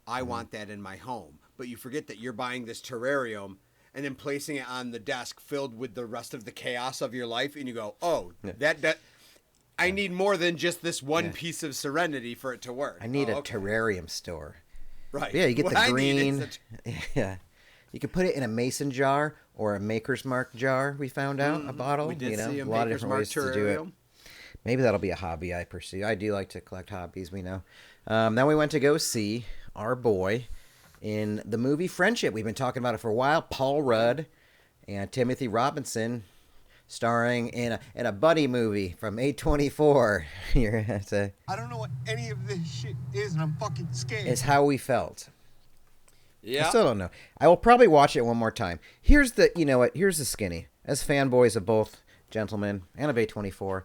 Speaker 2: I want that in my home. But you forget that you're buying this terrarium and then placing it on the desk filled with the rest of the chaos of your life, and you go, oh, that I need more than just this one piece of serenity for it to work.
Speaker 1: I need a terrarium store.
Speaker 2: Right.
Speaker 1: Yeah, you get
Speaker 2: What
Speaker 1: the
Speaker 2: I need
Speaker 1: green.
Speaker 2: is
Speaker 1: Yeah. You could put it in a mason jar or a Maker's Mark jar, we found out, a bottle.
Speaker 2: We did see a
Speaker 1: lot of
Speaker 2: Maker's
Speaker 1: different
Speaker 2: Mark
Speaker 1: ways to do it.
Speaker 2: terrarium.
Speaker 1: Maybe that'll be a hobby I pursue. I do like to collect hobbies, we know. Then we went to go see our boy in the movie Friendship. We've been talking about it for a while. Paul Rudd and Timothy Robinson starring in a buddy movie from A24.
Speaker 3: I don't know what any of this shit is, and I'm fucking scared.
Speaker 1: It's how we felt.
Speaker 2: Yeah.
Speaker 1: I still don't know. I will probably watch it one more time. Here's the skinny. As fanboys of both gentlemen and of A24,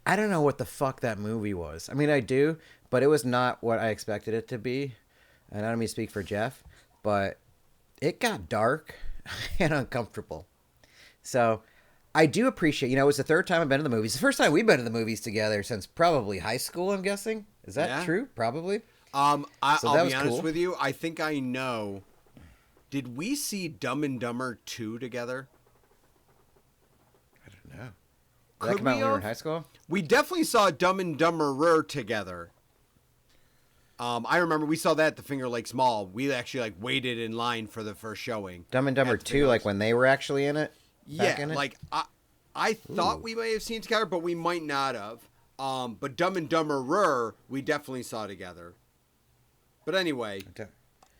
Speaker 1: I don't know what the fuck that movie was. I mean, I do, but it was not what I expected it to be. And I don't mean to speak for Jeff, but it got dark and uncomfortable. So I do appreciate, it was the third time I've been to the movies. The first time we've been to the movies together since probably high school, I'm guessing. Is that true? Probably.
Speaker 2: I'll be honest
Speaker 1: cool.
Speaker 2: with you. I think I know. Did we see Dumb and Dumber 2 together?
Speaker 1: I don't know. Did that come out when we were in high school?
Speaker 2: We definitely saw Dumb and Dumberer together. I remember we saw that at the Finger Lakes Mall. We actually waited in line for the first showing.
Speaker 1: Dumb and Dumber 2, like when they were actually in it?
Speaker 2: I thought we may have seen it together, but we might not have. But Dumb and Dumberer, we definitely saw together. But anyway,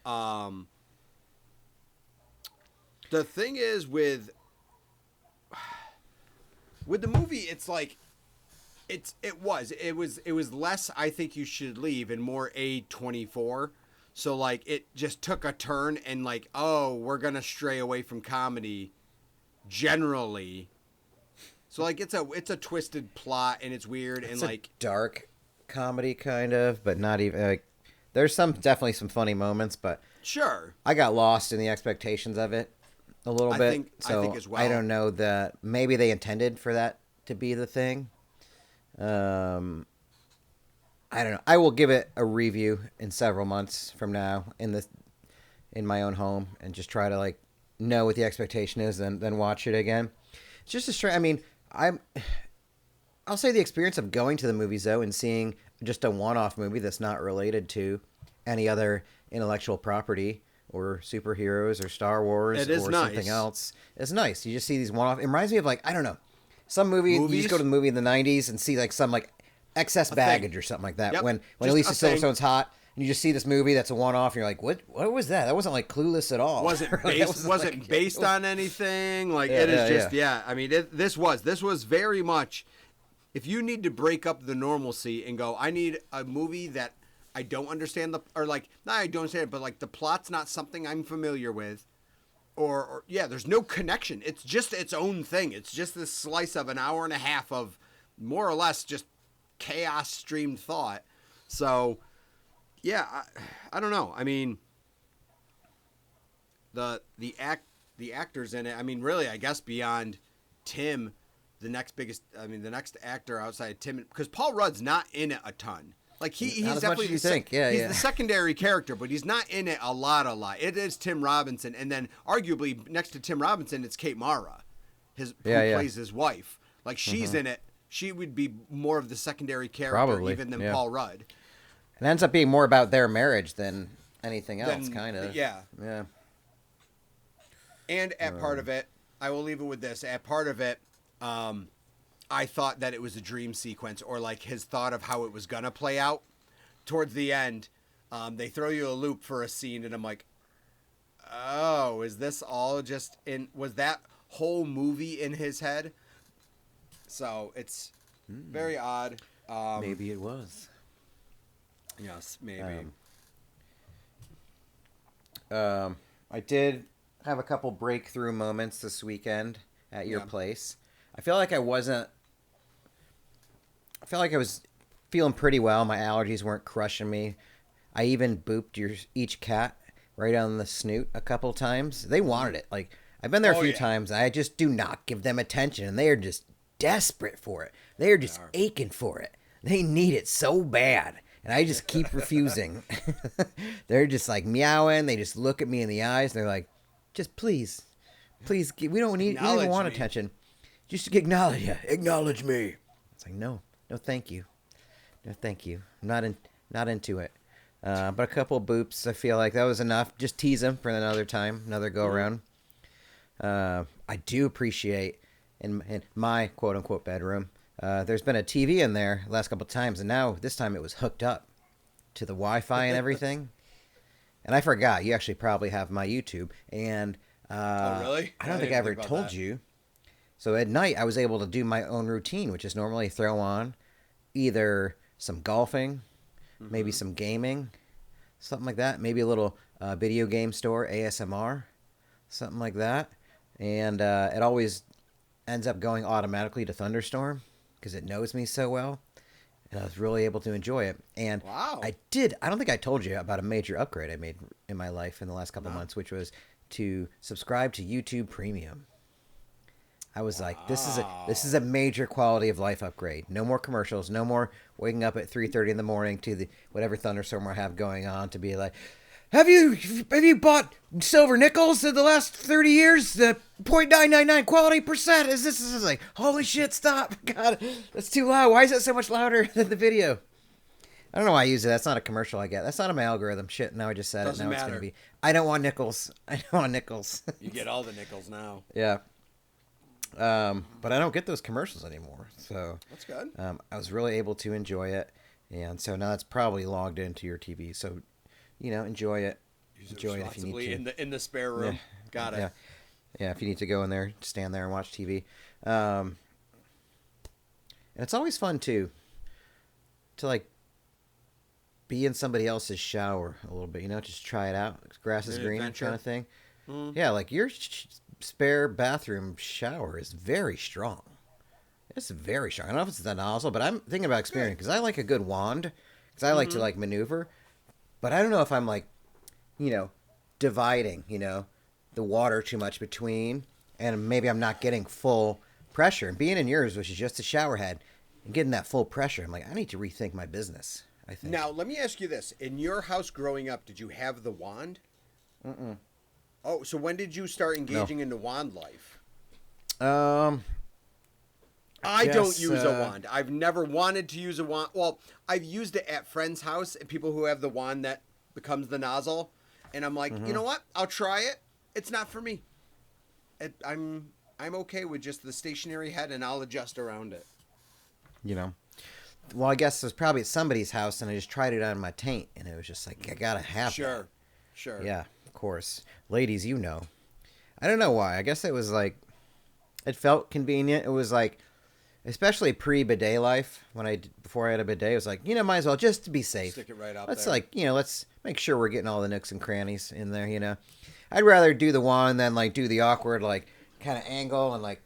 Speaker 2: the thing is with the movie, it's like it was less I think you should leave and more A24. So it just took a turn and we're gonna stray away from comedy generally. So it's a twisted plot and it's weird and
Speaker 1: a dark comedy kind of, but not even there's definitely some funny moments, but
Speaker 2: sure.
Speaker 1: I got lost in the expectations of it a little bit.
Speaker 2: I think as well.
Speaker 1: I don't know that maybe they intended for that to be the thing. I don't know. I will give it a review in several months from now in my own home and just try to know what the expectation is and then watch it again. It's just a strange. I mean, I'll say the experience of going to the movies though and seeing just a one-off movie that's not related to any other intellectual property or superheroes or Star Wars or something else. It's nice. You just see these one-off. It reminds me of I don't know, some movie. You just go to the movie in the '90s and see some excess baggage or something like that.
Speaker 2: Yep.
Speaker 1: When Alicia Silverstone's hot. And you just see this movie that's a one-off, and you're like, "What? What was that? That wasn't Clueless at all.
Speaker 2: Wasn't based on anything. It is just I mean, this was very much. If you need to break up the normalcy and go, I need a movie that I don't understand not I don't understand it, but the plot's not something I'm familiar with, or there's no connection. It's just its own thing. It's just this slice of an hour and a half of more or less just chaos streamed thought. So. Yeah, I don't know. I mean, the actors in it. I mean, really, I guess beyond Tim, the next actor outside Tim, because Paul Rudd's not in it a ton. He's
Speaker 1: not as
Speaker 2: definitely
Speaker 1: much as you think. He's
Speaker 2: the secondary character, but he's not in it a lot. It is Tim Robinson, and then arguably next to Tim Robinson, it's Kate Mara, who plays his wife. She's in it. She would be more of the secondary character even than Paul Rudd.
Speaker 1: It ends up being more about their marriage than anything else, kind of.
Speaker 2: Yeah.
Speaker 1: Yeah.
Speaker 2: And at part of it, I will leave it with this. At part of it, I thought that it was a dream sequence, or like his thought of how it was gonna play out. Towards the end, they throw you a loop for a scene, and I'm like, oh, is this all just in? Was that whole movie in his head? So it's very odd.
Speaker 1: Maybe it was.
Speaker 2: Yes, maybe.
Speaker 1: I did have a couple breakthrough moments this weekend at your place. I feel like I was feeling pretty well. My allergies weren't crushing me. I even booped each cat right on the snoot a couple times. They wanted it. Like, I've been there a few times. I just do not give them attention, and they are just desperate for it. They are just aching for it. They need it so bad. And I just keep refusing. They're just like meowing. They just look at me in the eyes. And they're like, just please, we don't even want attention. Just acknowledge me. It's like, no, thank you. No, thank you. I'm not into it. But a couple of boops, I feel like that was enough. Just tease them for another time, another go around. I do appreciate in my quote unquote bedroom. There's been a TV in there the last couple of times, and now this time it was hooked up to the Wi-Fi and everything. And I forgot. You actually probably have my YouTube. And
Speaker 2: oh, really?
Speaker 1: I don't think I ever told you. So at night, I was able to do my own routine, which is normally throw on either some golfing, maybe some gaming, something like that. Maybe a little video game store, ASMR, something like that. And it always ends up going automatically to Thunderstorm because it knows me so well. And I was really able to enjoy it. And
Speaker 2: wow.
Speaker 1: I don't think I told you about a major upgrade I made in my life in the last couple months, which was to subscribe to YouTube Premium. I was like, this is a major quality of life upgrade. No more commercials. No more waking up at 3:30 in the morning to the whatever thunderstorm I have going on to be like, have you bought silver nickels in the last 30 years? The 0.999 quality percent. This is like, holy shit, stop. God, that's too loud. Why is it so much louder than the video? I don't know why I use it. That's not a commercial I get. That's not in my algorithm. Shit, now I just said
Speaker 2: Doesn't
Speaker 1: it. Now
Speaker 2: matter.
Speaker 1: It's going to be, I don't want nickels.
Speaker 2: You get all the nickels now.
Speaker 1: Yeah. But I don't get those commercials anymore. So
Speaker 2: that's good.
Speaker 1: I was really able to enjoy it. And so now it's probably logged into your TV. So, enjoy it. Enjoy it if you need to.
Speaker 2: In the spare room.
Speaker 1: Yeah.
Speaker 2: Got it.
Speaker 1: Yeah, if you need to go in there, stand there and watch TV. And it's always fun, too, to, like, be in somebody else's shower a little bit, just try it out. Grass is green kind of thing. Mm. Yeah, like your spare bathroom shower is very strong. It's very strong. I don't know if it's the nozzle, but I'm thinking about experience because I like a good wand because I like to, like, maneuver. But I don't know if I'm, like, dividing, the water too much between, and maybe I'm not getting full pressure. And being in yours, which is just a shower head, and getting that full pressure, I'm like, I need to rethink my business, I think.
Speaker 2: Now, let me ask you this. In your house growing up, did you have the wand?
Speaker 1: Mm-mm.
Speaker 2: Oh, so when did you start engaging into wand life? I don't use a wand. I've never wanted to use a wand. Well, I've used it at friends' house, and people who have the wand that becomes the nozzle. And I'm like, you know what? I'll try it. It's not for me. I'm okay with just the stationary head, and I'll adjust around it.
Speaker 1: Well, I guess it was probably at somebody's house, and I just tried it on my taint, and it was just like, I gotta have it.
Speaker 2: Sure.
Speaker 1: Yeah, of course. Ladies, I don't know why. I guess it was like, it felt convenient. It was like, especially pre-bidet life, before I had a bidet, it was like, might as well, just to be safe.
Speaker 2: Stick it right up
Speaker 1: let's
Speaker 2: there.
Speaker 1: Let's make sure we're getting all the nooks and crannies in there, I'd rather do the wand than, like, do the awkward, like, kind of angle and, like,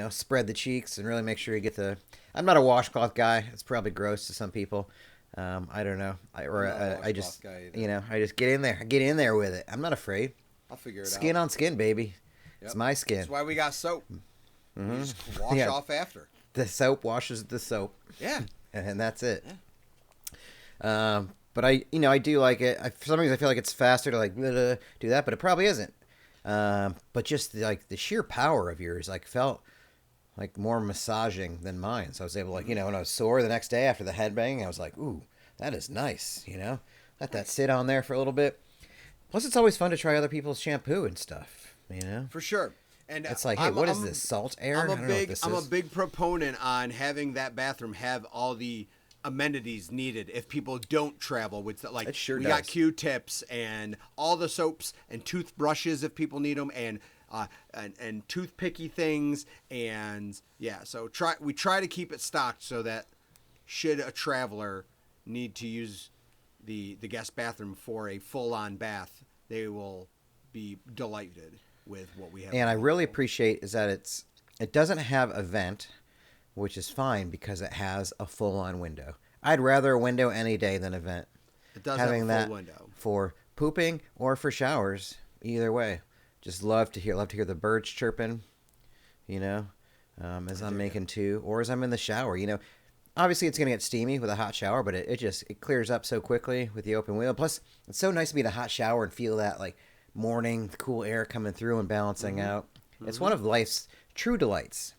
Speaker 1: spread the cheeks and really make sure you get I'm not a washcloth guy. It's probably gross to some people. I don't know. I just get in there. I get in there with it. I'm not afraid.
Speaker 2: I'll figure it out.
Speaker 1: Skin on skin, baby. Yep. It's my skin.
Speaker 2: That's why we got soap. You just wash off after.
Speaker 1: The soap washes the soap.
Speaker 2: Yeah.
Speaker 1: And that's it. Yeah. But I do like it. For some reason, I feel like it's faster to, like, do that, but it probably isn't. But just the sheer power of yours, like, felt like more massaging than mine. So I was able to, like, when I was sore the next day after the headbang, I was like, ooh, that is nice, Let that sit on there for a little bit. Plus, it's always fun to try other people's shampoo and stuff,
Speaker 2: For sure. And
Speaker 1: It's like, hey, what is this? Salt air? I don't know what this
Speaker 2: I'm a
Speaker 1: is.
Speaker 2: big proponent on having that bathroom have all the amenities needed if people don't travel with like
Speaker 1: It sure
Speaker 2: we
Speaker 1: does.
Speaker 2: got Q-tips and all the soaps and toothbrushes if people need them and toothpicky things and so we try to keep it stocked so that should a traveler need to use the guest bathroom for a full-on bath, they will be delighted with what we have.
Speaker 1: And I really appreciate is that it doesn't have a vent, which is fine because it has a full-on window. I'd rather a window any day than a vent.
Speaker 2: It does
Speaker 1: Having
Speaker 2: have a
Speaker 1: that
Speaker 2: full window
Speaker 1: for pooping or for showers, either way. Just love to hear the birds chirping, as I'm making tea or as I'm in the shower. Obviously it's gonna get steamy with a hot shower, but it clears up so quickly with the open window. Plus, it's so nice to be in a hot shower and feel that like morning cool air coming through and balancing out. It's one of life's true delights.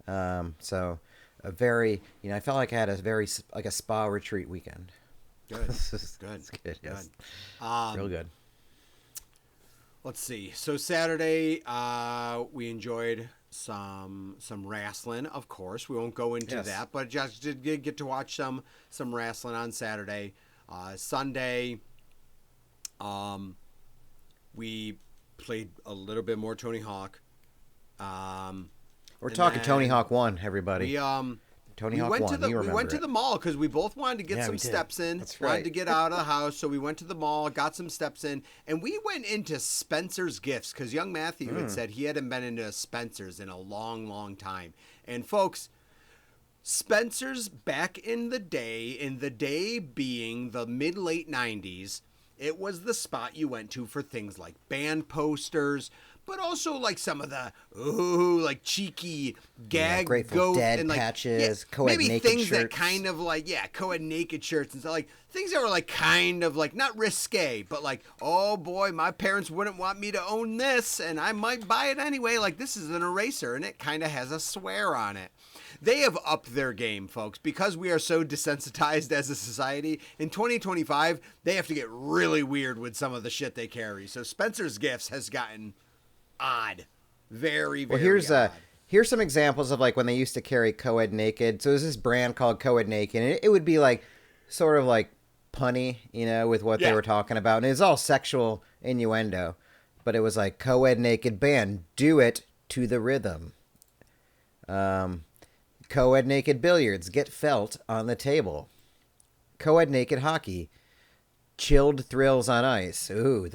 Speaker 1: So a very, I felt like I had a very like a spa retreat weekend.
Speaker 2: Good. Good.
Speaker 1: It's good. Yes.
Speaker 2: Real
Speaker 1: Real good.
Speaker 2: Let's see. So Saturday, we enjoyed some wrestling. Of course, we won't go into that, but just did get to watch some wrestling on Saturday. Sunday, we played a little bit more Tony Hawk.
Speaker 1: We're talking Tony Hawk 1, everybody. Tony Hawk 1,
Speaker 2: we went to the mall because we both wanted to get some steps in.
Speaker 1: That's right.
Speaker 2: Wanted to get out of the house, so we went to the mall, got some steps in, and we went into Spencer's Gifts because young Matthew had said he hadn't been into Spencer's in a long, long time. And folks, Spencer's back in the day being the mid-late 90s, it was the spot you went to for things like band posters, but also like some of the like cheeky gag
Speaker 1: Grateful
Speaker 2: goat
Speaker 1: Dead
Speaker 2: and like
Speaker 1: patches, co-ed
Speaker 2: maybe
Speaker 1: naked
Speaker 2: things that
Speaker 1: shirts.
Speaker 2: kind of like co-ed naked shirts and stuff, like things that were like kind of like not risque, but like, oh boy, my parents wouldn't want me to own this and I might buy it anyway. Like, this is an eraser and it kind of has a swear on it. They have upped their game, folks, because we are so desensitized as a society. In 2025, they have to get really weird with some of the shit they carry. So Spencer's Gifts has gotten odd. Very, very odd.
Speaker 1: Here's some examples of like when they used to carry co-ed naked. So there's this brand called Co-ed Naked, and it would be like sort of like punny, with what they were talking about. And it's all sexual innuendo. But it was like Co-ed Naked band, do it to the rhythm. Co-ed Naked billiards, get felt on the table. Co-ed Naked hockey, chilled thrills on ice. Ooh,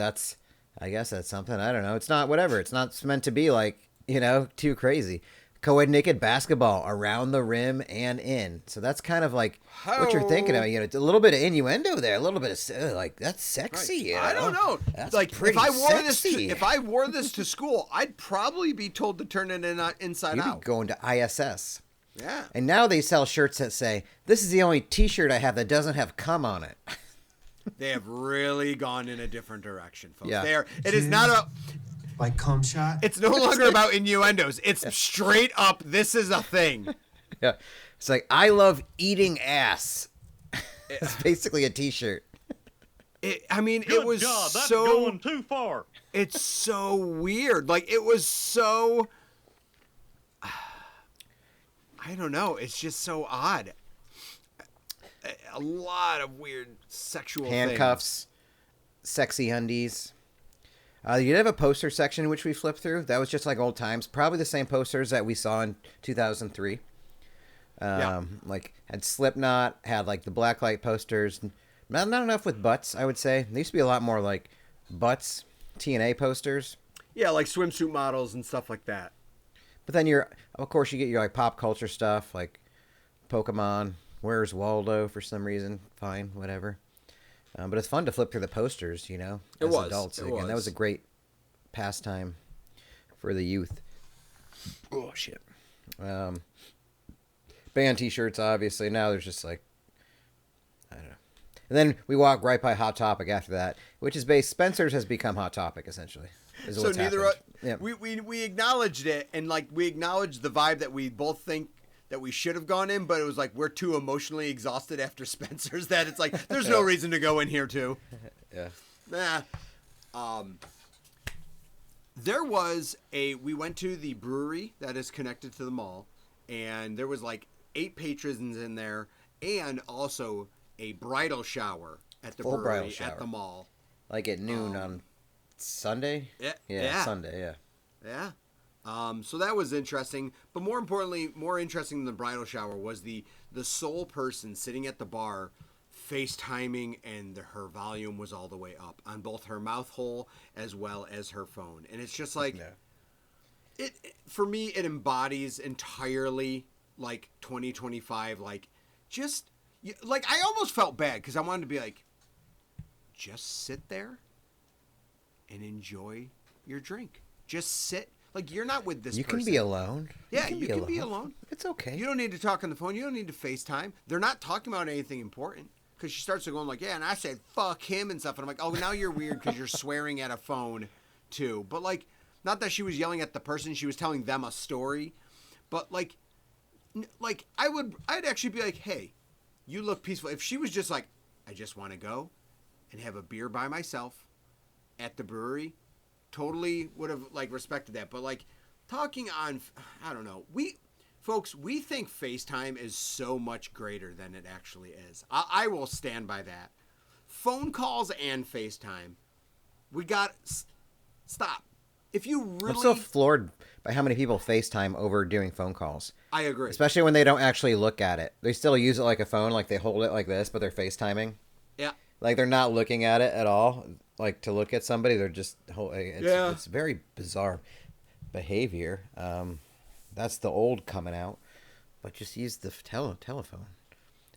Speaker 1: I guess that's something. I don't know. It's not whatever. It's not meant to be like, too crazy. Co-ed naked basketball, around the rim and in. So that's kind of like what you're thinking of. A little bit of innuendo there. A little bit of like, that's sexy.
Speaker 2: Right. I don't know.
Speaker 1: That's
Speaker 2: like
Speaker 1: pretty
Speaker 2: if I wore this to school, I'd probably be told to turn it inside
Speaker 1: You'd
Speaker 2: out.
Speaker 1: be going to ISS.
Speaker 2: Yeah.
Speaker 1: And now they sell shirts that say, this is the only T-shirt I have that doesn't have cum on it.
Speaker 2: They have really gone in a different direction, folks.
Speaker 1: Yeah.
Speaker 2: It is not a...
Speaker 3: Like cum shot?
Speaker 2: It's no longer about innuendos. It's straight up, this is a thing.
Speaker 1: Yeah. It's like, I love eating ass. It's basically a T-shirt.
Speaker 2: It
Speaker 5: Good
Speaker 2: was
Speaker 5: God, that's
Speaker 2: so...
Speaker 5: going too far.
Speaker 2: It's so weird. Like, it was so... I don't know. It's just so odd. A lot of weird sexual
Speaker 1: Handcuffs, sexy undies. You did have a poster section which we flipped through. That was just like old times. Probably the same posters that we saw in 2003. Like had Slipknot, had like the Blacklight posters. Not enough with butts, I would say. There used to be a lot more like butts, TNA posters.
Speaker 2: Yeah, like swimsuit models and stuff like that.
Speaker 1: But then of course you get your like pop culture stuff like Pokemon. Where's Waldo for some reason? Fine, whatever. But it's fun to flip through the posters, as adults. Again, that was a great pastime for the youth. Oh, shit. Band T-shirts, obviously. Now there's just like, I don't know. And then we walk right by Hot Topic after that, which is Spencer's has become Hot Topic, essentially.
Speaker 2: So we acknowledged it, and like we acknowledged the vibe that we both think that we should have gone in, but it was like we're too emotionally exhausted after Spencer's that it's like there's no reason to go in here too.
Speaker 1: Yeah.
Speaker 2: Nah. We went to the brewery that is connected to the mall, and there was like 8 patrons in there, and also a bridal shower at the
Speaker 1: Full bridal
Speaker 2: brewery
Speaker 1: shower.
Speaker 2: at the mall.
Speaker 1: Like at noon on Sunday?
Speaker 2: Yeah.
Speaker 1: Sunday, yeah.
Speaker 2: Yeah. So that was interesting. But more importantly, more interesting than the bridal shower was the sole person sitting at the bar FaceTiming, and her volume was all the way up on both her mouth hole as well as her phone. And it's just like, it for me, it embodies entirely like 2025. Like, just, like, I almost felt bad because I wanted to be like, just sit there and enjoy your drink. Just sit. Like, you're not with this person.
Speaker 1: You can be alone.
Speaker 2: Yeah, you can be alone.
Speaker 1: It's okay.
Speaker 2: You don't need to talk on the phone. You don't need to FaceTime. They're not talking about anything important. Because she starts to going like, yeah, and I said, fuck him and stuff. And I'm like, oh, now you're weird because you're swearing at a phone, too. But, like, not that she was yelling at the person. She was telling them a story. But, like I'd actually be like, hey, you look peaceful. If she was just like, I just want to go and have a beer by myself at the brewery, totally would have, like, respected that. But, like, talking on, I don't know, folks, we think FaceTime is so much greater than it actually is. I will stand by that. Phone calls and FaceTime, stop. If you really...
Speaker 1: I'm still floored by how many people FaceTime over doing phone calls.
Speaker 2: I agree.
Speaker 1: Especially when they don't actually look at it. They still use it like a phone, like they hold it like this, but they're FaceTiming.
Speaker 2: Yeah.
Speaker 1: Like they're not looking at it at all, like to look at somebody. They're just... It's very bizarre behavior. That's the old coming out. But just use the telephone.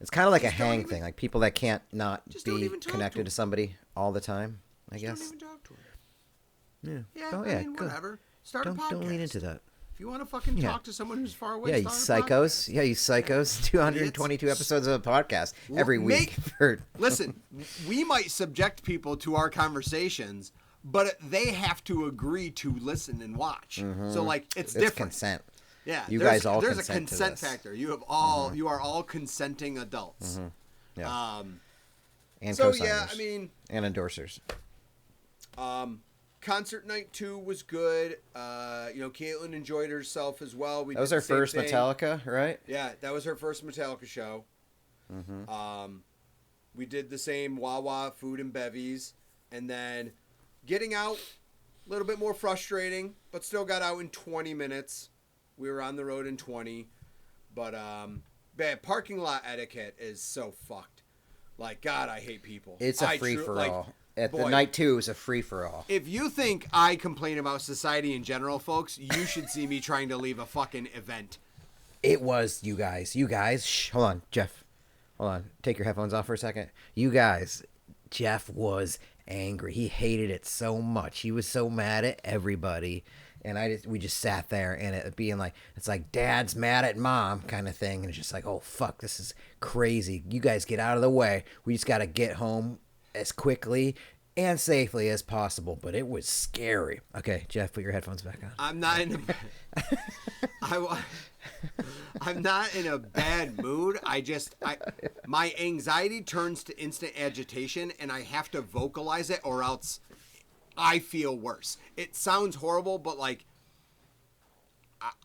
Speaker 1: It's kind of like a hang thing, like people that can't not be connected to somebody all the time, I guess.
Speaker 2: Don't even talk to her.
Speaker 1: Yeah.
Speaker 2: Yeah,
Speaker 1: Oh,
Speaker 2: I mean, whatever. Start a podcast.
Speaker 1: Don't lean into that.
Speaker 2: If you want to fucking talk to someone who's far away,
Speaker 1: Yeah, you psychos. Yeah, you psychos. 222 episodes of a podcast every week.
Speaker 2: Listen, we might subject people to our conversations, but they have to agree to listen and watch. Mm-hmm. So, like, it's different.
Speaker 1: Consent.
Speaker 2: Yeah,
Speaker 1: you guys all
Speaker 2: there's
Speaker 1: consent
Speaker 2: a consent
Speaker 1: to this.
Speaker 2: factor. You have all you are all consenting adults.
Speaker 1: Mm-hmm. Yeah. And
Speaker 2: so
Speaker 1: co-signers.
Speaker 2: yeah, I mean,
Speaker 1: and endorsers.
Speaker 2: Concert night 2 was good. Caitlin enjoyed herself as well.
Speaker 1: That was her first Metallica, right?
Speaker 2: Yeah, that was her first Metallica show. Mm-hmm. We did the same Wawa food and bevies, and then getting out a little bit more frustrating, but still got out in 20 minutes. We were on the road in 20, but parking lot etiquette is so fucked. Like, God, I hate people.
Speaker 1: It's a free for all. The night 2 is a free for all.
Speaker 2: If you think I complain about society in general, folks, you should see me trying to leave a fucking event.
Speaker 1: It was you guys. Shh, hold on, Jeff. Hold on. Take your headphones off for a second. You guys, Jeff was angry. He hated it so much. He was so mad at everybody. And we just sat there, and it being like, it's like dad's mad at mom kind of thing. And it's just like, oh, fuck, this is crazy. You guys get out of the way. We just got to get home as quickly and safely as possible. But it was scary. Okay, Jeff, put your headphones back on.
Speaker 2: I'm not in a bad mood. My anxiety turns to instant agitation, and I have to vocalize it, or else I feel worse. It sounds horrible, but like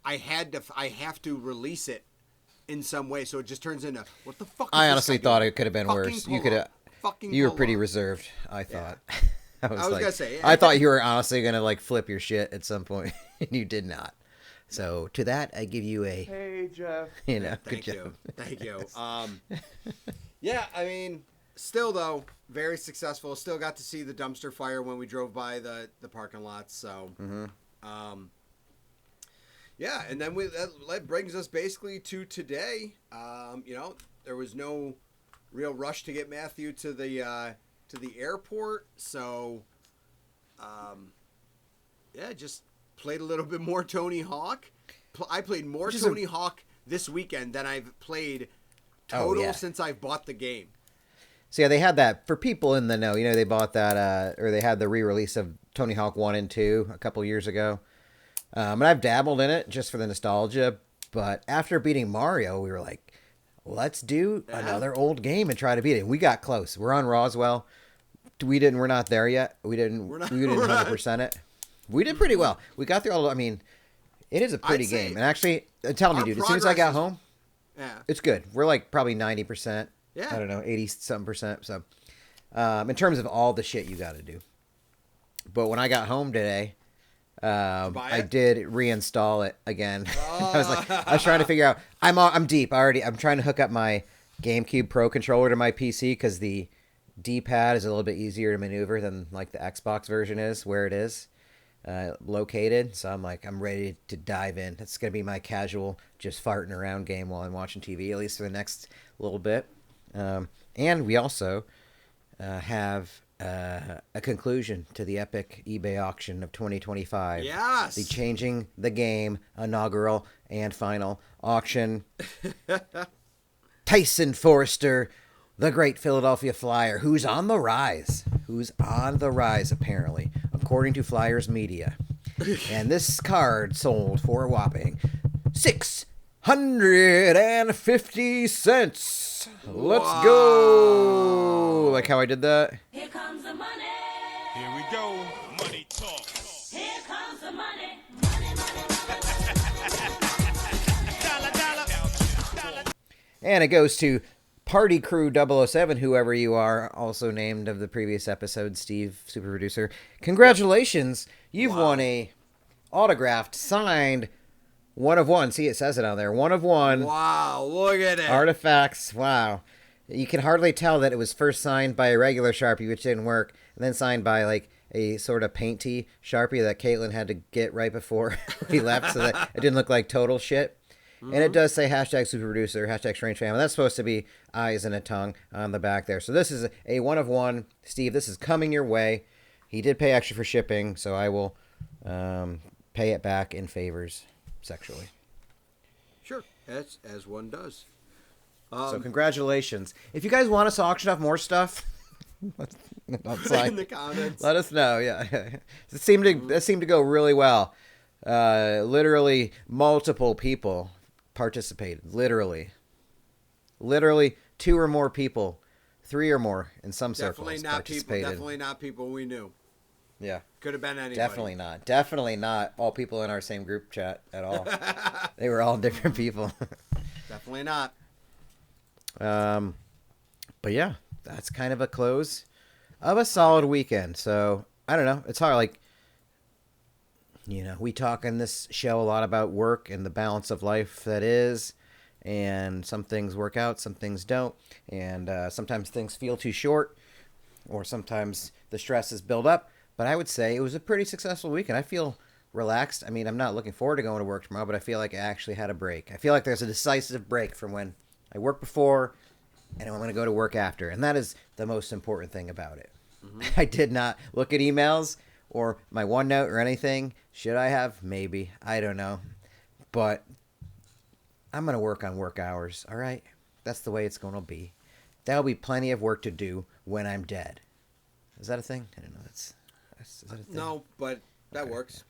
Speaker 2: I have to release it in some way, so it just turns into what the fuck.
Speaker 1: I honestly thought it could have been worse. You were pretty reserved, I thought.
Speaker 2: Yeah. I was gonna say. Yeah.
Speaker 1: I thought you were honestly gonna like flip your shit at some point, and you did not. So to that, I give you a
Speaker 3: hey, Jeff.
Speaker 1: Good job.
Speaker 2: Thank you. Yeah, I mean, still though, very successful. Still got to see the dumpster fire when we drove by the parking lots. So, yeah, and then that brings us basically to today. There was no real rush to get Matthew to the airport, so just played a little bit more Tony Hawk. I played more Tony Hawk this weekend than I've played total since I've bought the game.
Speaker 1: So yeah, they had that for people in the know. They bought that, or they had the re-release of Tony Hawk 1 and 2 a couple years ago. And I've dabbled in it just for the nostalgia. But after beating Mario, we were like, let's do another old game and try to beat it. We got close. We're on Roswell. We're not there yet. We didn't 100% it. We did pretty well. We got through all. I mean, it is a pretty
Speaker 2: I'd say
Speaker 1: game. And actually, tell me,
Speaker 2: our
Speaker 1: dude. As soon as I got
Speaker 2: progress
Speaker 1: home,
Speaker 2: Yeah.
Speaker 1: it's good. We're like probably 90%.
Speaker 2: Yeah.
Speaker 1: I don't know, 80-something%. So, in terms of all the shit you got to do. But when I got home today,
Speaker 2: buy
Speaker 1: I
Speaker 2: it?
Speaker 1: did reinstall it again. I was trying to figure out. I'm deep already. I'm trying to hook up my GameCube Pro controller to my PC because the D-pad is a little bit easier to maneuver than like the Xbox version is, where it is located. So I'm ready to dive in. It's gonna be my casual, just farting around game while I'm watching TV, at least for the next little bit. And we also have a conclusion to the epic eBay auction of 2025.
Speaker 2: Yes.
Speaker 1: The Changing the Game inaugural and final auction. Tyson Forrester, the great Philadelphia Flyer, who's on the rise. Apparently, according to Flyers Media. And this card sold for a whopping 650 cents. Let's go. Like how I did that?
Speaker 5: Here comes the money.
Speaker 6: Here we go. Money talk.
Speaker 5: Here comes the money. Money, money, money.
Speaker 1: And it goes to Party Crew 007, whoever you are, also named of the previous episode, Steve, super producer. Congratulations. You've won a autographed, signed, one of one. See, it says it on there. One of one.
Speaker 2: Wow, look at it.
Speaker 1: Artifacts. Wow. You can hardly tell that it was first signed by a regular Sharpie, which didn't work, and then signed by like a sort of painty Sharpie that Caitlin had to get right before we left so that it didn't look like total shit. And it does say hashtag super producer, hashtag strange family. That's supposed to be eyes and a tongue on the back there. So this is a one of one. Steve, this is coming your way. He did pay extra for shipping, so I will pay it back in favors sexually.
Speaker 2: Sure, as one does.
Speaker 1: So congratulations. If you guys want us to auction off more stuff,
Speaker 2: In the comments.
Speaker 1: let us know. Yeah, it seemed to go really well. Literally multiple people participated. Literally 2 or more people, 3 or more in some circles participated.
Speaker 2: Definitely not people we knew.
Speaker 1: Yeah.
Speaker 2: Could have been anybody.
Speaker 1: Definitely not all people in our same group chat at all. They were all different people.
Speaker 2: Definitely not.
Speaker 1: But yeah, that's kind of a close of a solid weekend. So I don't know. It's hard. Like, you know, we talk in this show a lot about work and the balance of life that is. And some things work out, some things don't. And sometimes things feel too short, or sometimes the stresses build up. But I would say it was a pretty successful weekend. I feel relaxed. I mean, I'm not looking forward to going to work tomorrow, but I feel like I actually had a break. I feel like there's a decisive break from when I worked before and I'm going to go to work after. And that is the most important thing about it. Mm-hmm. I did not look at emails or my OneNote or anything. Should I have? Maybe. I don't know. But I'm going to work on work hours, all right? That's the way it's going to be. There'll be plenty of work to do when I'm dead. Is that a thing? I don't know. Is that a thing?
Speaker 2: No, but that works.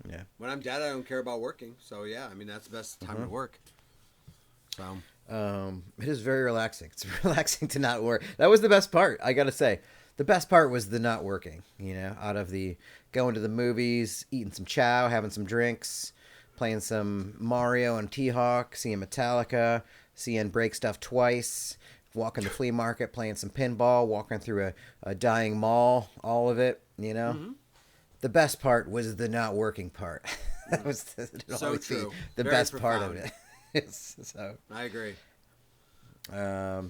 Speaker 1: Yeah.
Speaker 2: When I'm dead, I don't care about working. So, yeah, I mean, that's the best time to work. So,
Speaker 1: it is very relaxing. It's relaxing to not work. That was the best part, I got to say. The best part was the not working, you know, out of the going to the movies, eating some chow, having some drinks, playing some Mario and T-Hawk, seeing Metallica, seeing Break Stuff twice, walking the flea market, playing some pinball, walking through a dying mall, all of it, you know. Mm-hmm. The best part was the not working part. That was
Speaker 2: so true.
Speaker 1: The
Speaker 2: Very
Speaker 1: best
Speaker 2: profound.
Speaker 1: part of it. So
Speaker 2: I agree.
Speaker 1: I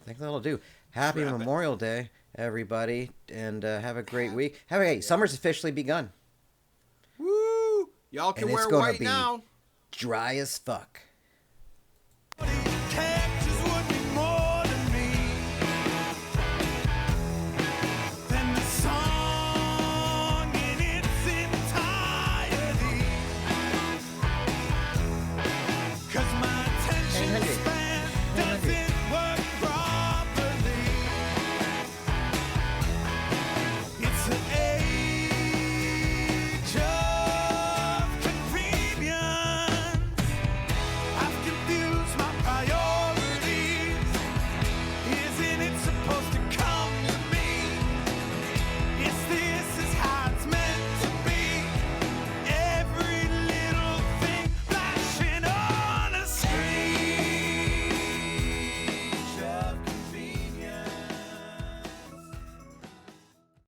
Speaker 1: think that'll do. Happy Memorial Day, everybody, and have a great week. Hey, summer's officially begun.
Speaker 2: Woo! Y'all can
Speaker 1: And it's
Speaker 2: wear
Speaker 1: gonna
Speaker 2: white
Speaker 1: be
Speaker 2: now.
Speaker 1: dry as fuck.
Speaker 6: Can't